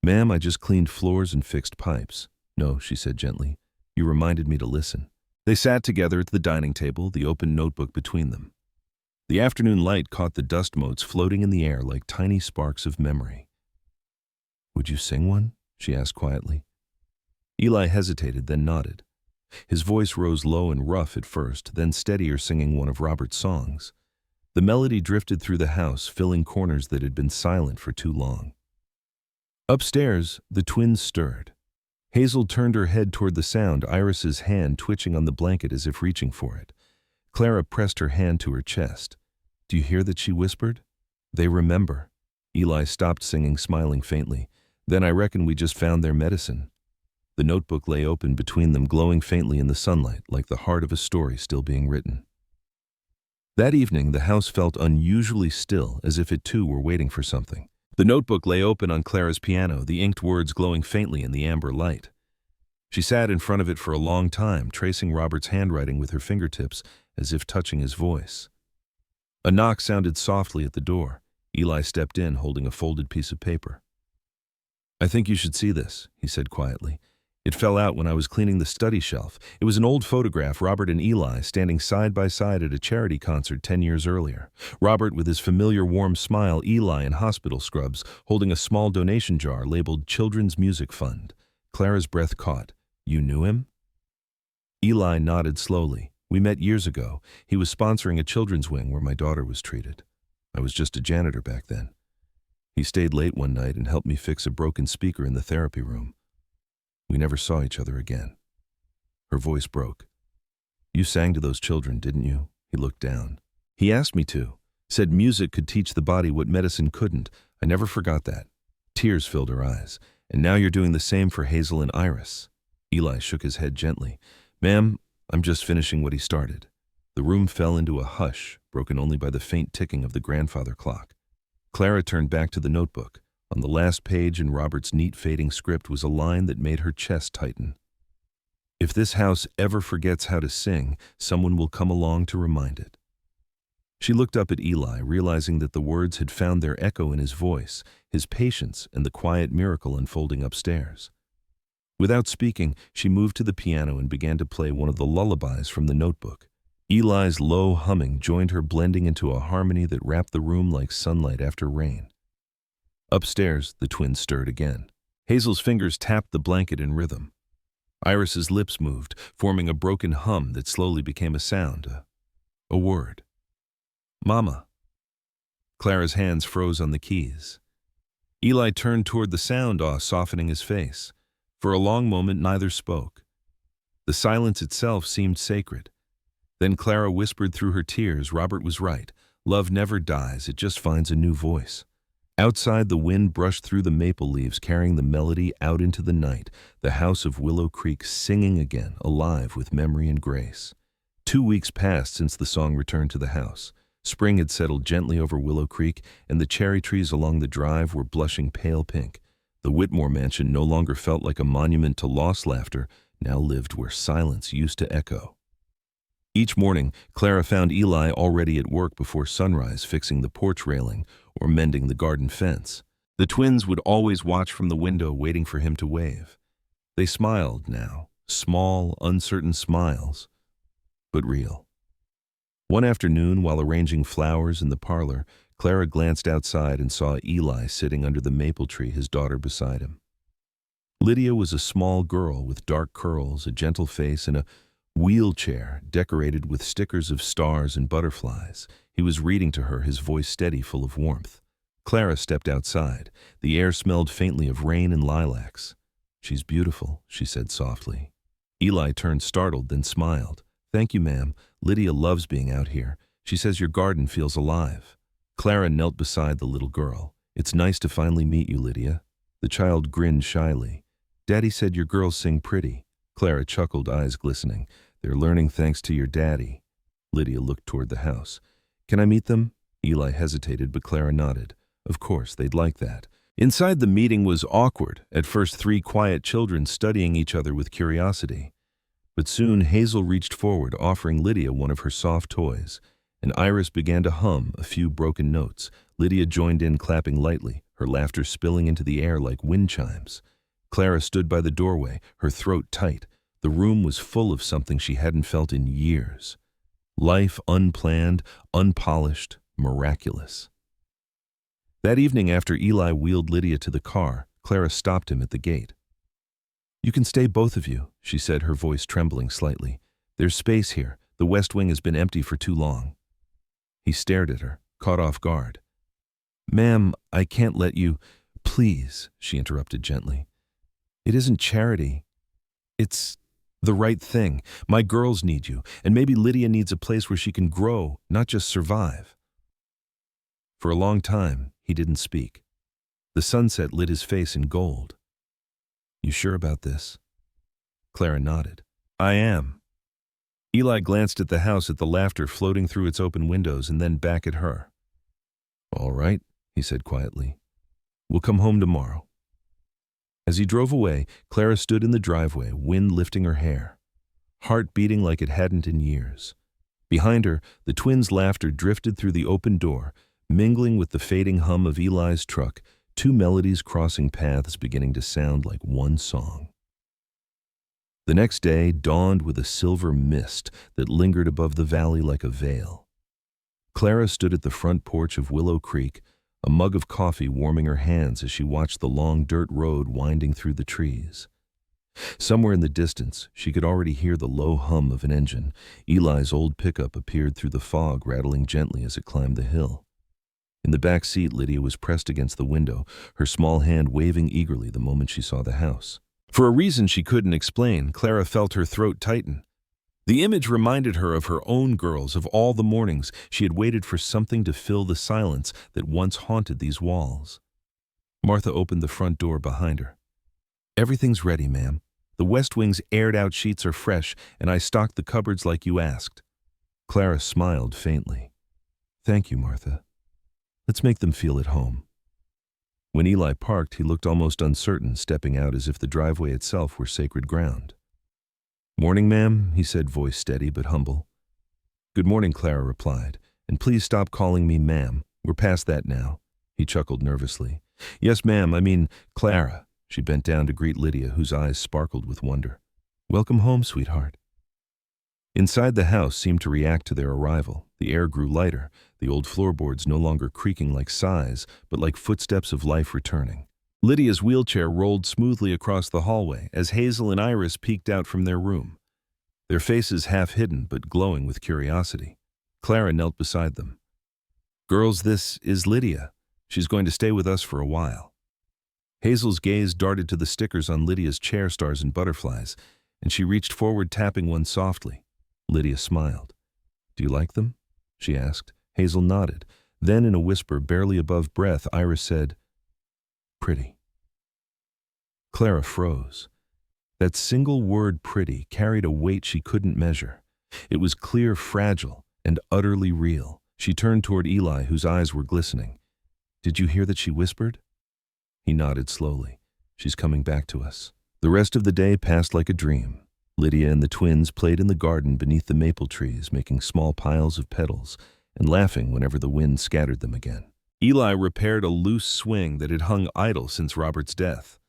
"Ma'am, I just cleaned floors and fixed pipes." "No," she said gently. "You reminded me to listen." They sat together at the dining table, the open notebook between them. The afternoon light caught the dust motes floating in the air like tiny sparks of memory. "Would you sing one?" she asked quietly. Eli hesitated, then nodded. His voice rose low and rough at first, then steadier, singing one of Robert's songs. The melody drifted through the house, filling corners that had been silent for too long. Upstairs, the twins stirred. Hazel turned her head toward the sound, Iris's hand twitching on the blanket as if reaching for it. Clara pressed her hand to her chest. "Do you hear that?" she whispered. "They remember." Eli stopped singing, smiling faintly. "Then I reckon we just found their medicine." The notebook lay open between them, glowing faintly in the sunlight, like the heart of a story still being written. That evening, the house felt unusually still, as if it too were waiting for something. The notebook lay open on Clara's piano, the inked words glowing faintly in the amber light. She sat in front of it for a long time, tracing Robert's handwriting with her fingertips, as if touching his voice. A knock sounded softly at the door. Eli stepped in, holding a folded piece of paper. "I think you should see this," he said quietly. "It fell out when I was cleaning the study shelf. It was an old photograph, Robert and Eli standing side by side at a charity concert 10 years earlier. Robert with his familiar warm smile, Eli in hospital scrubs, holding a small donation jar labeled Children's Music Fund." Clara's breath caught. "You knew him?" Eli nodded slowly. "We met years ago. He was sponsoring a children's wing where my daughter was treated. I was just a janitor back then. He stayed late one night and helped me fix a broken speaker in the therapy room. We never saw each other again." Her voice broke. "You sang to those children, didn't you?" He looked down. "He asked me to. Said music could teach the body what medicine couldn't. I never forgot that." Tears filled her eyes. "And now you're doing the same for Hazel and Iris." Eli shook his head gently. "Ma'am, I'm just finishing what he started." The room fell into a hush, broken only by the faint ticking of the grandfather clock. Clara turned back to the notebook. On the last page in Robert's neat fading script was a line that made her chest tighten. "If this house ever forgets how to sing, someone will come along to remind it." She looked up at Eli, realizing that the words had found their echo in his voice, his patience, and the quiet miracle unfolding upstairs. Without speaking, she moved to the piano and began to play one of the lullabies from the notebook. Eli's low humming joined her, blending into a harmony that wrapped the room like sunlight after rain. Upstairs, the twins stirred again. Hazel's fingers tapped the blanket in rhythm. Iris's lips moved, forming a broken hum that slowly became a sound, a word. "Mama." Clara's hands froze on the keys. Eli turned toward the sound, awe softening his face. For a long moment, neither spoke. The silence itself seemed sacred. Then Clara whispered through her tears, "Robert was right. Love never dies, it just finds a new voice." Outside, the wind brushed through the maple leaves, carrying the melody out into the night, the house of Willow Creek singing again, alive with memory and grace. 2 weeks passed since the song returned to the house. Spring had settled gently over Willow Creek, and the cherry trees along the drive were blushing pale pink. The Whitmore mansion no longer felt like a monument to lost laughter, now lived where silence used to echo. Each morning, Clara found Eli already at work before sunrise, fixing the porch railing or mending the garden fence. The twins would always watch from the window, waiting for him to wave. They smiled now, small, uncertain smiles, but real. One afternoon, while arranging flowers in the parlor, Clara glanced outside and saw Eli sitting under the maple tree, his daughter beside him. Lydia was a small girl with dark curls, a gentle face, and a wheelchair decorated with stickers of stars and butterflies. He was reading to her, his voice steady, full of warmth. Clara stepped outside. The air smelled faintly of rain and lilacs. "She's beautiful," she said softly. Eli turned startled, then smiled. "Thank you, ma'am. Lydia loves being out here. She says your garden feels alive." Clara knelt beside the little girl. "It's nice to finally meet you, Lydia." The child grinned shyly. "Daddy said your girls sing pretty." Clara chuckled, eyes glistening. "They're learning thanks to your daddy." Lydia looked toward the house. "Can I meet them?" Eli hesitated, but Clara nodded. Of course, they'd like that. Inside, the meeting was awkward. At first, 3 quiet children studying each other with curiosity. But soon, Hazel reached forward, offering Lydia one of her soft toys, and Iris began to hum a few broken notes. Lydia joined in, clapping lightly, her laughter spilling into the air like wind chimes. Clara stood by the doorway, her throat tight. The room was full of something she hadn't felt in years. Life unplanned, unpolished, miraculous. That evening, after Eli wheeled Lydia to the car, Clara stopped him at the gate. "You can stay, both of you," she said, her voice trembling slightly. "There's space here. The West Wing has been empty for too long." He stared at her, caught off guard. "Ma'am, I can't let you—" "Please," she interrupted gently. "It isn't charity. It's the right thing. My girls need you, and maybe Lydia needs a place where she can grow, not just survive." For a long time, he didn't speak. The sunset lit his face in gold. "You sure about this?" Clara nodded. "I am." Eli glanced at the house, at the laughter floating through its open windows, and then back at her. "All right," he said quietly. "We'll come home tomorrow." As he drove away, Clara stood in the driveway, wind lifting her hair, heart beating like it hadn't in years. Behind her, the twins' laughter drifted through the open door, mingling with the fading hum of Eli's truck, 2 melodies crossing paths, beginning to sound like one song. The next day dawned with a silver mist that lingered above the valley like a veil. Clara stood at the front porch of Willow Creek, a mug of coffee warming her hands as she watched the long dirt road winding through the trees. Somewhere in the distance, she could already hear the low hum of an engine. Eli's old pickup appeared through the fog, rattling gently as it climbed the hill. In the back seat, Lydia was pressed against the window, her small hand waving eagerly the moment she saw the house. For a reason she couldn't explain, Clara felt her throat tighten. The image reminded her of her own girls, of all the mornings she had waited for something to fill the silence that once haunted these walls. Martha opened the front door behind her. "Everything's ready, ma'am. The West Wing's aired-out sheets are fresh, and I stocked the cupboards like you asked." Clara smiled faintly. "Thank you, Martha. Let's make them feel at home." When Eli parked, he looked almost uncertain, stepping out as if the driveway itself were sacred ground. "Morning, ma'am," he said, voice steady but humble. "Good morning," Clara replied, "and please stop calling me ma'am. We're past that now." He chuckled nervously. "Yes, ma'am, I mean Clara." She bent down to greet Lydia, whose eyes sparkled with wonder. "Welcome home, sweetheart." Inside, the house seemed to react to their arrival. The air grew lighter, the old floorboards no longer creaking like sighs, but like footsteps of life returning. Lydia's wheelchair rolled smoothly across the hallway as Hazel and Iris peeked out from their room, their faces half hidden but glowing with curiosity. Clara knelt beside them. "Girls, this is Lydia. She's going to stay with us for a while." Hazel's gaze darted to the stickers on Lydia's chair, stars and butterflies, and she reached forward, tapping one softly. Lydia smiled. "Do you like them?" she asked. Hazel nodded. Then, in a whisper barely above breath, Iris said, "Pretty." Clara froze. That single word, pretty, carried a weight she couldn't measure. It was clear, fragile, and utterly real. She turned toward Eli, whose eyes were glistening. "Did you hear that she whispered?" He nodded slowly. "She's coming back to us." The rest of the day passed like a dream. Lydia and the twins played in the garden beneath the maple trees, making small piles of petals and laughing whenever the wind scattered them again. Eli repaired a loose swing that had hung idle since Robert's death.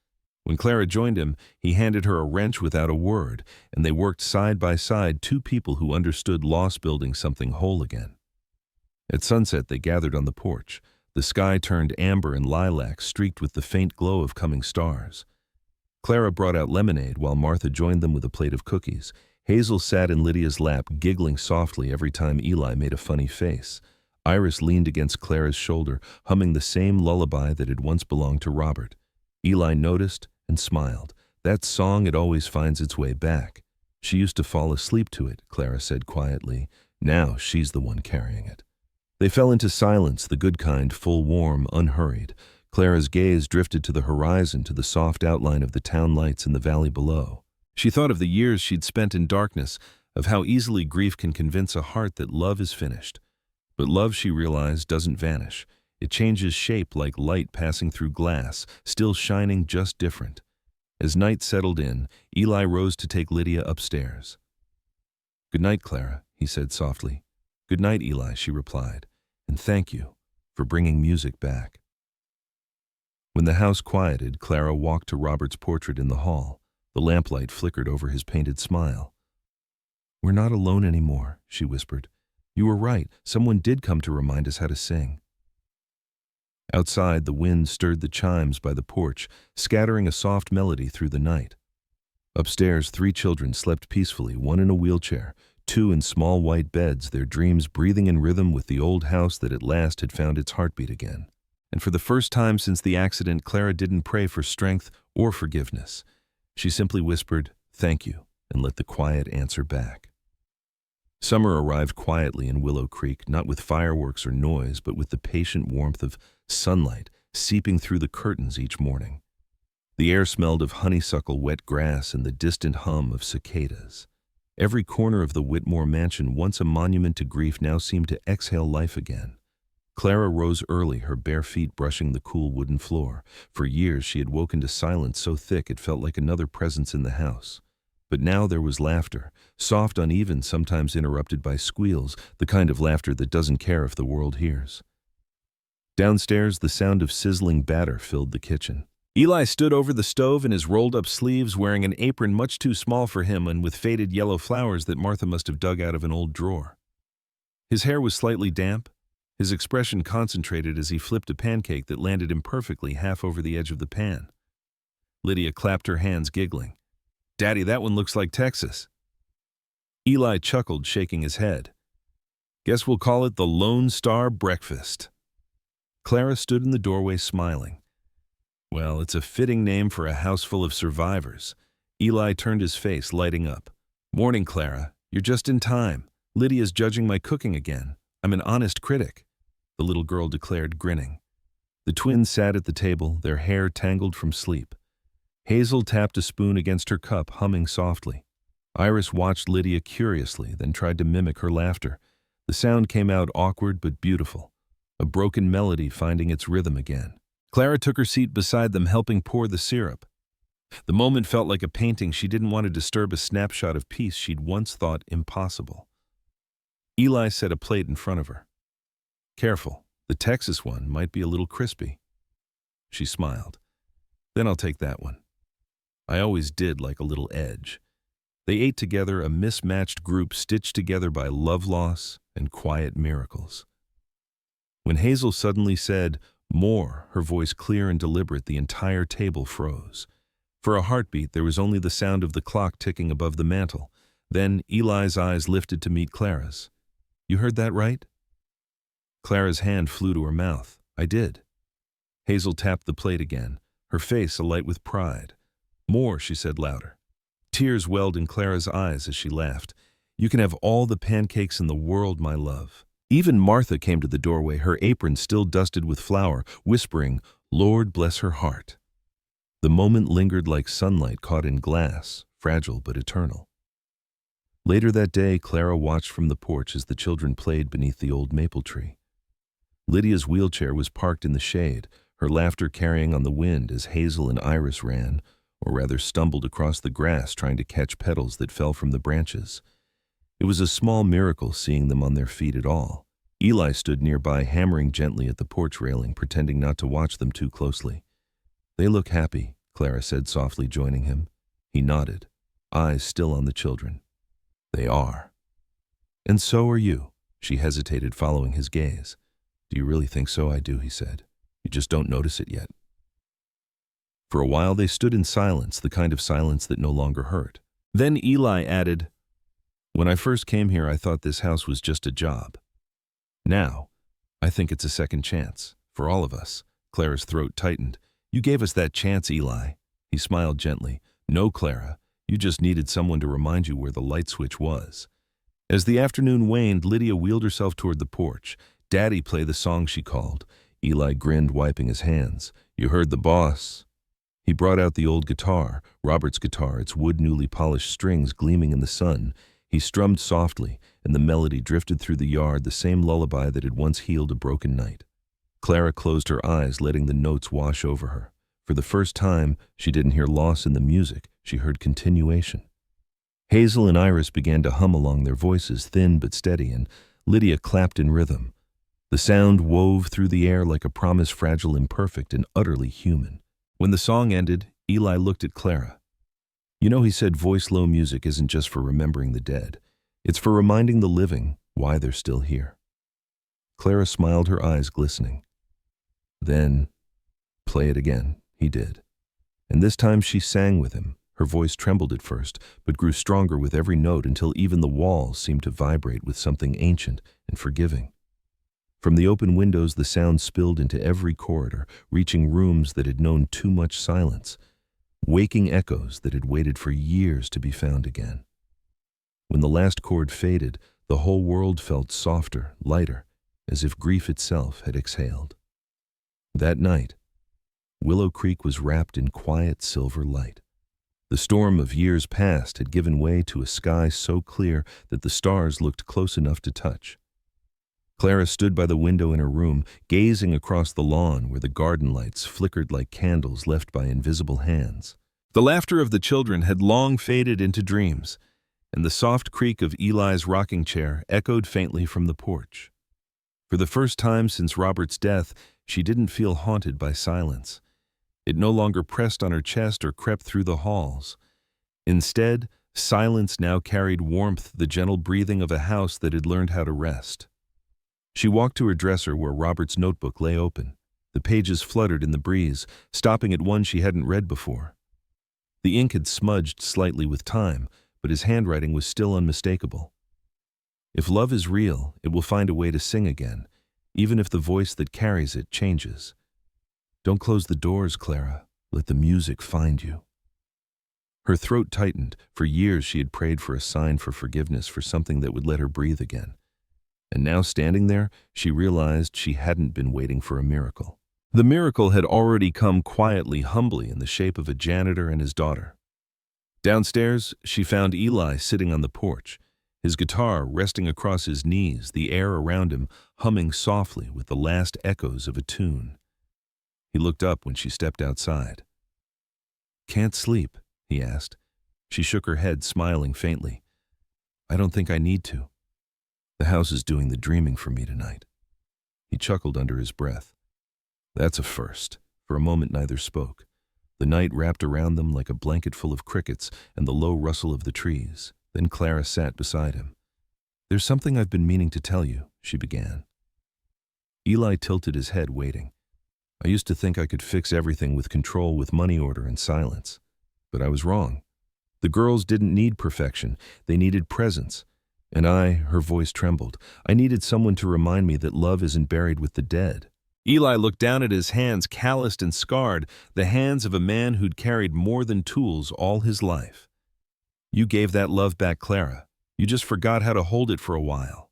When Clara joined him, he handed her a wrench without a word, and they worked side by side, two people who understood loss building something whole again. At sunset, they gathered on the porch. The sky turned amber and lilac, streaked with the faint glow of coming stars. Clara brought out lemonade while Martha joined them with a plate of cookies. Hazel sat in Lydia's lap, giggling softly every time Eli made a funny face. Iris leaned against Clara's shoulder, humming the same lullaby that had once belonged to Robert. Eli noticed and smiled. That song, it always finds its way back. She used to fall asleep to it, Clara said quietly. Now she's the one carrying it. They fell into silence, the good kind, full, warm, unhurried. Clara's gaze drifted to the horizon, to the soft outline of the town lights in the valley below. She thought of the years she'd spent in darkness, of how easily grief can convince a heart that love is finished. But love, she realized, doesn't vanish. It changes shape like light passing through glass, still shining just different. As night settled in, Eli rose to take Lydia upstairs. "Good night, Clara," he said softly. "Good night, Eli," she replied, "and thank you for bringing music back." When the house quieted, Clara walked to Robert's portrait in the hall. The lamplight flickered over his painted smile. "We're not alone anymore," she whispered. "You were right. Someone did come to remind us how to sing." Outside, the wind stirred the chimes by the porch, scattering a soft melody through the night. Upstairs, 3 children slept peacefully, one in a wheelchair, 2 in small white beds, their dreams breathing in rhythm with the old house that at last had found its heartbeat again. And for the first time since the accident, Clara didn't pray for strength or forgiveness. She simply whispered, "Thank you," and let the quiet answer back. Summer arrived quietly in Willow Creek, not with fireworks or noise, but with the patient warmth of sunlight seeping through the curtains each morning. The air smelled of honeysuckle, wet grass, and the distant hum of cicadas. Every corner of the Whitmore mansion, once a monument to grief, now seemed to exhale life again. Clara rose early, her bare feet brushing the cool wooden floor. For years she had woken to silence so thick it felt like another presence in the house. But now there was laughter, soft, uneven, sometimes interrupted by squeals, the kind of laughter that doesn't care if the world hears. Downstairs, the sound of sizzling batter filled the kitchen. Eli stood over the stove in his rolled-up sleeves, wearing an apron much too small for him and with faded yellow flowers that Martha must have dug out of an old drawer. His hair was slightly damp, his expression concentrated as he flipped a pancake that landed imperfectly half over the edge of the pan. Lydia clapped her hands, giggling. "Daddy, that one looks like Texas." Eli chuckled, shaking his head. "Guess we'll call it the Lone Star Breakfast." Clara stood in the doorway, smiling. "Well, it's a fitting name for a house full of survivors." Eli turned his face, lighting up. "Morning, Clara. You're just in time. Lydia's judging my cooking again. I'm an honest critic," the little girl declared, grinning. The twins sat at the table, their hair tangled from sleep. Hazel tapped a spoon against her cup, humming softly. Iris watched Lydia curiously, then tried to mimic her laughter. The sound came out awkward but beautiful, a broken melody finding its rhythm again. Clara took her seat beside them, helping pour the syrup. The moment felt like a painting. She didn't want to disturb a snapshot of peace she'd once thought impossible. Eli set a plate in front of her. "Careful, the Texas one might be a little crispy." She smiled. "Then I'll take that one." I always did like a little edge. They ate together, a mismatched group stitched together by love loss and quiet miracles. When Hazel suddenly said, "More," her voice clear and deliberate, the entire table froze. For a heartbeat, there was only the sound of the clock ticking above the mantel. Then Eli's eyes lifted to meet Clara's. "You heard that right?" Clara's hand flew to her mouth. "I did." Hazel tapped the plate again, her face alight with pride. "More," she said louder. Tears welled in Clara's eyes as she laughed. "You can have all the pancakes in the world, my love." Even Martha came to the doorway, her apron still dusted with flour, whispering, "Lord bless her heart." The moment lingered like sunlight caught in glass, fragile but eternal. Later that day, Clara watched from the porch as the children played beneath the old maple tree. Lydia's wheelchair was parked in the shade, her laughter carrying on the wind as Hazel and Iris ran, or rather stumbled across the grass trying to catch petals that fell from the branches. It was a small miracle seeing them on their feet at all. Eli stood nearby, hammering gently at the porch railing, pretending not to watch them too closely. "They look happy," Clara said softly, joining him. He nodded, eyes still on the children. "They are." "And so are you." She hesitated, following his gaze. "Do you really think so?" "I do," he said. "You just don't notice it yet." For a while they stood in silence, the kind of silence that no longer hurt. Then Eli added, "When I first came here, I thought this house was just a job. Now, I think it's a second chance, for all of us." Clara's throat tightened. "You gave us that chance, Eli." He smiled gently. "No, Clara, you just needed someone to remind you where the light switch was." As the afternoon waned, Lydia wheeled herself toward the porch. "Daddy, play the song," she called. Eli grinned, wiping his hands. "You heard the boss." He brought out the old guitar, Robert's guitar, its wood newly polished strings gleaming in the sun. He strummed softly, and the melody drifted through the yard, the same lullaby that had once healed a broken night. Clara closed her eyes, letting the notes wash over her. For the first time, she didn't hear loss in the music, she heard continuation. Hazel and Iris began to hum along, their voices thin but steady, and Lydia clapped in rhythm. The sound wove through the air like a promise, fragile, imperfect, and utterly human. When the song ended, Eli looked at Clara. "You know," he said, "voice-low music isn't just for remembering the dead. It's for reminding the living why they're still here." Clara smiled, her eyes glistening. "Then, play it again," he did. And this time she sang with him. Her voice trembled at first, but grew stronger with every note until even the walls seemed to vibrate with something ancient and forgiving. From the open windows, the sound spilled into every corridor, reaching rooms that had known too much silence, waking echoes that had waited for years to be found again. When the last chord faded, the whole world felt softer, lighter, as if grief itself had exhaled. That night, Willow Creek was wrapped in quiet silver light. The storm of years past had given way to a sky so clear that the stars looked close enough to touch. Clara stood by the window in her room, gazing across the lawn where the garden lights flickered like candles left by invisible hands. The laughter of the children had long faded into dreams, and the soft creak of Eli's rocking chair echoed faintly from the porch. For the first time since Robert's death, she didn't feel haunted by silence. It no longer pressed on her chest or crept through the halls. Instead, silence now carried warmth, the gentle breathing of a house that had learned how to rest. She walked to her dresser where Robert's notebook lay open. The pages fluttered in the breeze, stopping at one she hadn't read before. The ink had smudged slightly with time, but his handwriting was still unmistakable. "If love is real, it will find a way to sing again, even if the voice that carries it changes. Don't close the doors, Clara. Let the music find you." Her throat tightened. For years she had prayed for a sign, for forgiveness, for something that would let her breathe again. And now, standing there, she realized she hadn't been waiting for a miracle. The miracle had already come quietly, humbly, in the shape of a janitor and his daughter. Downstairs, she found Eli sitting on the porch, his guitar resting across his knees, the air around him humming softly with the last echoes of a tune. He looked up when she stepped outside. "Can't sleep?" he asked. She shook her head, smiling faintly. "I don't think I need to. The house is doing the dreaming for me tonight." He chuckled under his breath. "That's a first." For a moment neither spoke. The night wrapped around them like a blanket full of crickets and the low rustle of the trees. Then Clara sat beside him. "There's something I've been meaning to tell you," she began. Eli tilted his head, waiting. "I used to think I could fix everything with control, with money order and silence. But I was wrong. The girls didn't need perfection. They needed presence. And her voice trembled, I needed someone to remind me that love isn't buried with the dead." Eli looked down at his hands, calloused and scarred, the hands of a man who'd carried more than tools all his life. "You gave that love back, Clara. You just forgot how to hold it for a while."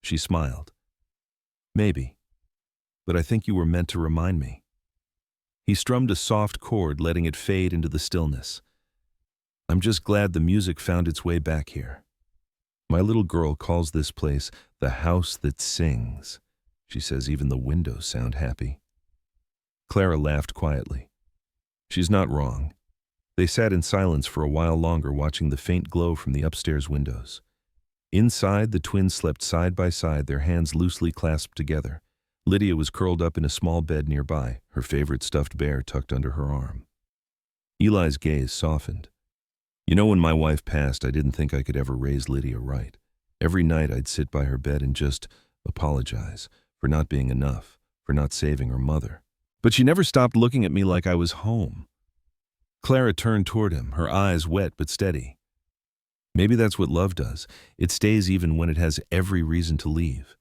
She smiled. Maybe, but I think you were meant to remind me. He strummed a soft chord, letting it fade into the stillness. I'm just glad the music found its way back here. My little girl calls this place the house that sings. She says even the windows sound happy. Clara laughed quietly. She's not wrong. They sat in silence for a while longer, watching the faint glow from the upstairs windows. Inside, the twins slept side by side, their hands loosely clasped together. Lydia was curled up in a small bed nearby, her favorite stuffed bear tucked under her arm. Eli's gaze softened. You know, when my wife passed, I didn't think I could ever raise Lydia right. Every night I'd sit by her bed and just apologize for not being enough, for not saving her mother. But she never stopped looking at me like I was home. Clara turned toward him, her eyes wet but steady. Maybe that's what love does. It stays even when it has every reason to leave.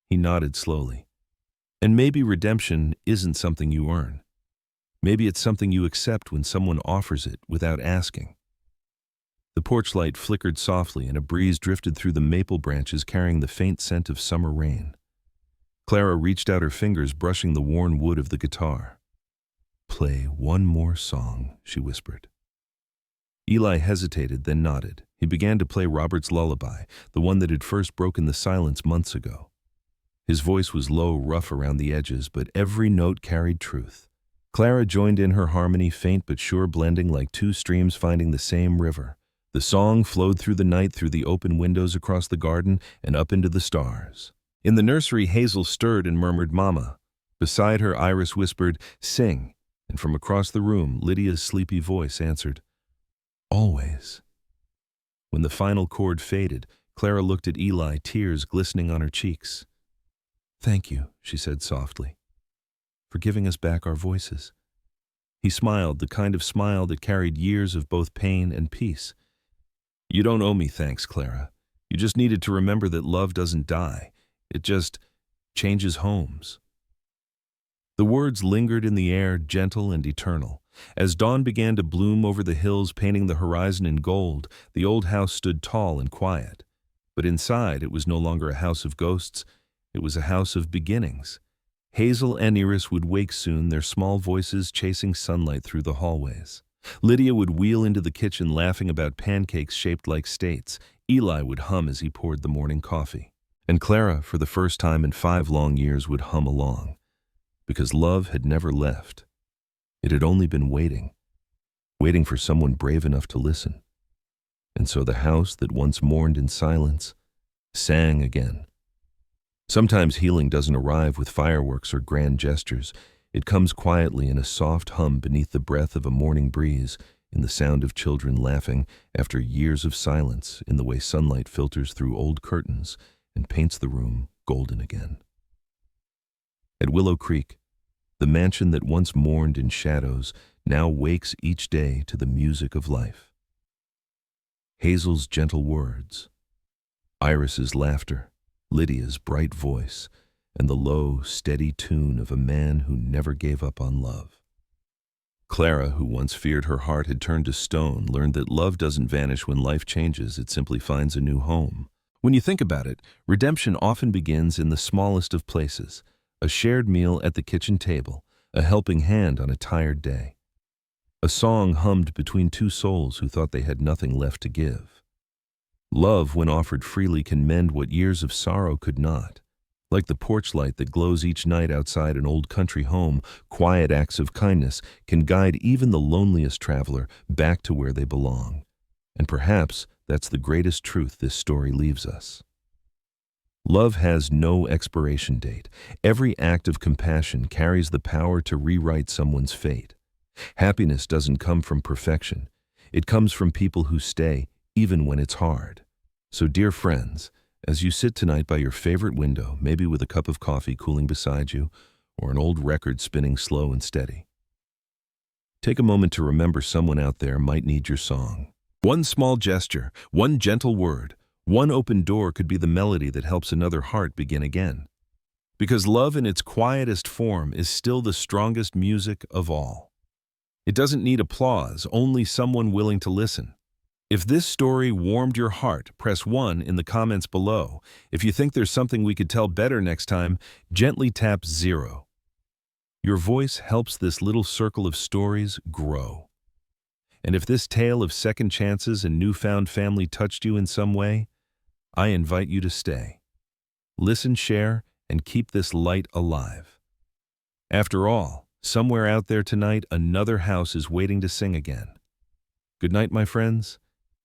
He nodded slowly. And maybe redemption isn't something you earn. Maybe it's something you accept when someone offers it without asking. The porch light flickered softly and a breeze drifted through the maple branches, carrying the faint scent of summer rain. Clara reached out her fingers, brushing the worn wood of the guitar. Play one more song, she whispered. Eli hesitated, then nodded. He began to play Robert's lullaby, the one that had first broken the silence months ago. His voice was low, rough around the edges, but every note carried truth. Clara joined in her harmony, faint but sure, blending like two streams finding the same river. The song flowed through the night, through the open windows across the garden, and up into the stars. In the nursery, Hazel stirred and murmured, "Mama." Beside her, Iris whispered, "Sing." And from across the room, Lydia's sleepy voice answered, "Always." When the final chord faded, Clara looked at Eli, tears glistening on her cheeks. "Thank you," she said softly, "for giving us back our voices." He smiled, the kind of smile that carried years of both pain and peace. "You don't owe me thanks, Clara. You just needed to remember that love doesn't die. It just changes homes." The words lingered in the air, gentle and eternal. As dawn began to bloom over the hills, painting the horizon in gold, the old house stood tall and quiet. But inside, it was no longer a house of ghosts. It was a house of beginnings. Hazel and Iris would wake soon, their small voices chasing sunlight through the hallways. Lydia would wheel into the kitchen, laughing about pancakes shaped like states. Eli would hum as he poured the morning coffee. And Clara, for the first time in 5 long years, would hum along. Because love had never left. It had only been waiting for someone brave enough to listen. And so the house that once mourned in silence sang again. Sometimes healing doesn't arrive with fireworks or grand gestures. It comes quietly in a soft hum beneath the breath of a morning breeze, in the sound of children laughing after years of silence, in the way sunlight filters through old curtains and paints the room golden again. At Willow Creek, the mansion that once mourned in shadows now wakes each day to the music of life. Hazel's gentle words, Iris's laughter, Lydia's bright voice, and the low, steady tune of a man who never gave up on love. Clara, who once feared her heart had turned to stone, learned that love doesn't vanish when life changes, it simply finds a new home. When you think about it, redemption often begins in the smallest of places. A shared meal at the kitchen table, a helping hand on a tired day. A song hummed between two souls who thought they had nothing left to give. Love, when offered freely, can mend what years of sorrow could not. Like the porch light that glows each night outside an old country home, quiet acts of kindness can guide even the loneliest traveler back to where they belong. And perhaps that's the greatest truth this story leaves us. Love has no expiration date. Every act of compassion carries the power to rewrite someone's fate. Happiness doesn't come from perfection. It comes from people who stay, even when it's hard. So, dear friends, as you sit tonight by your favorite window, maybe with a cup of coffee cooling beside you, or an old record spinning slow and steady, take a moment to remember someone out there might need your song. One small gesture, one gentle word, one open door could be the melody that helps another heart begin again. Because love in its quietest form is still the strongest music of all. It doesn't need applause, only someone willing to listen. If this story warmed your heart, press 1 in the comments below. If you think there's something we could tell better next time, gently tap 0. Your voice helps this little circle of stories grow. And if this tale of second chances and newfound family touched you in some way, I invite you to stay. Listen, share, and keep this light alive. After all, somewhere out there tonight, another house is waiting to sing again. Good night, my friends.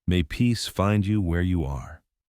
May peace find you where you are.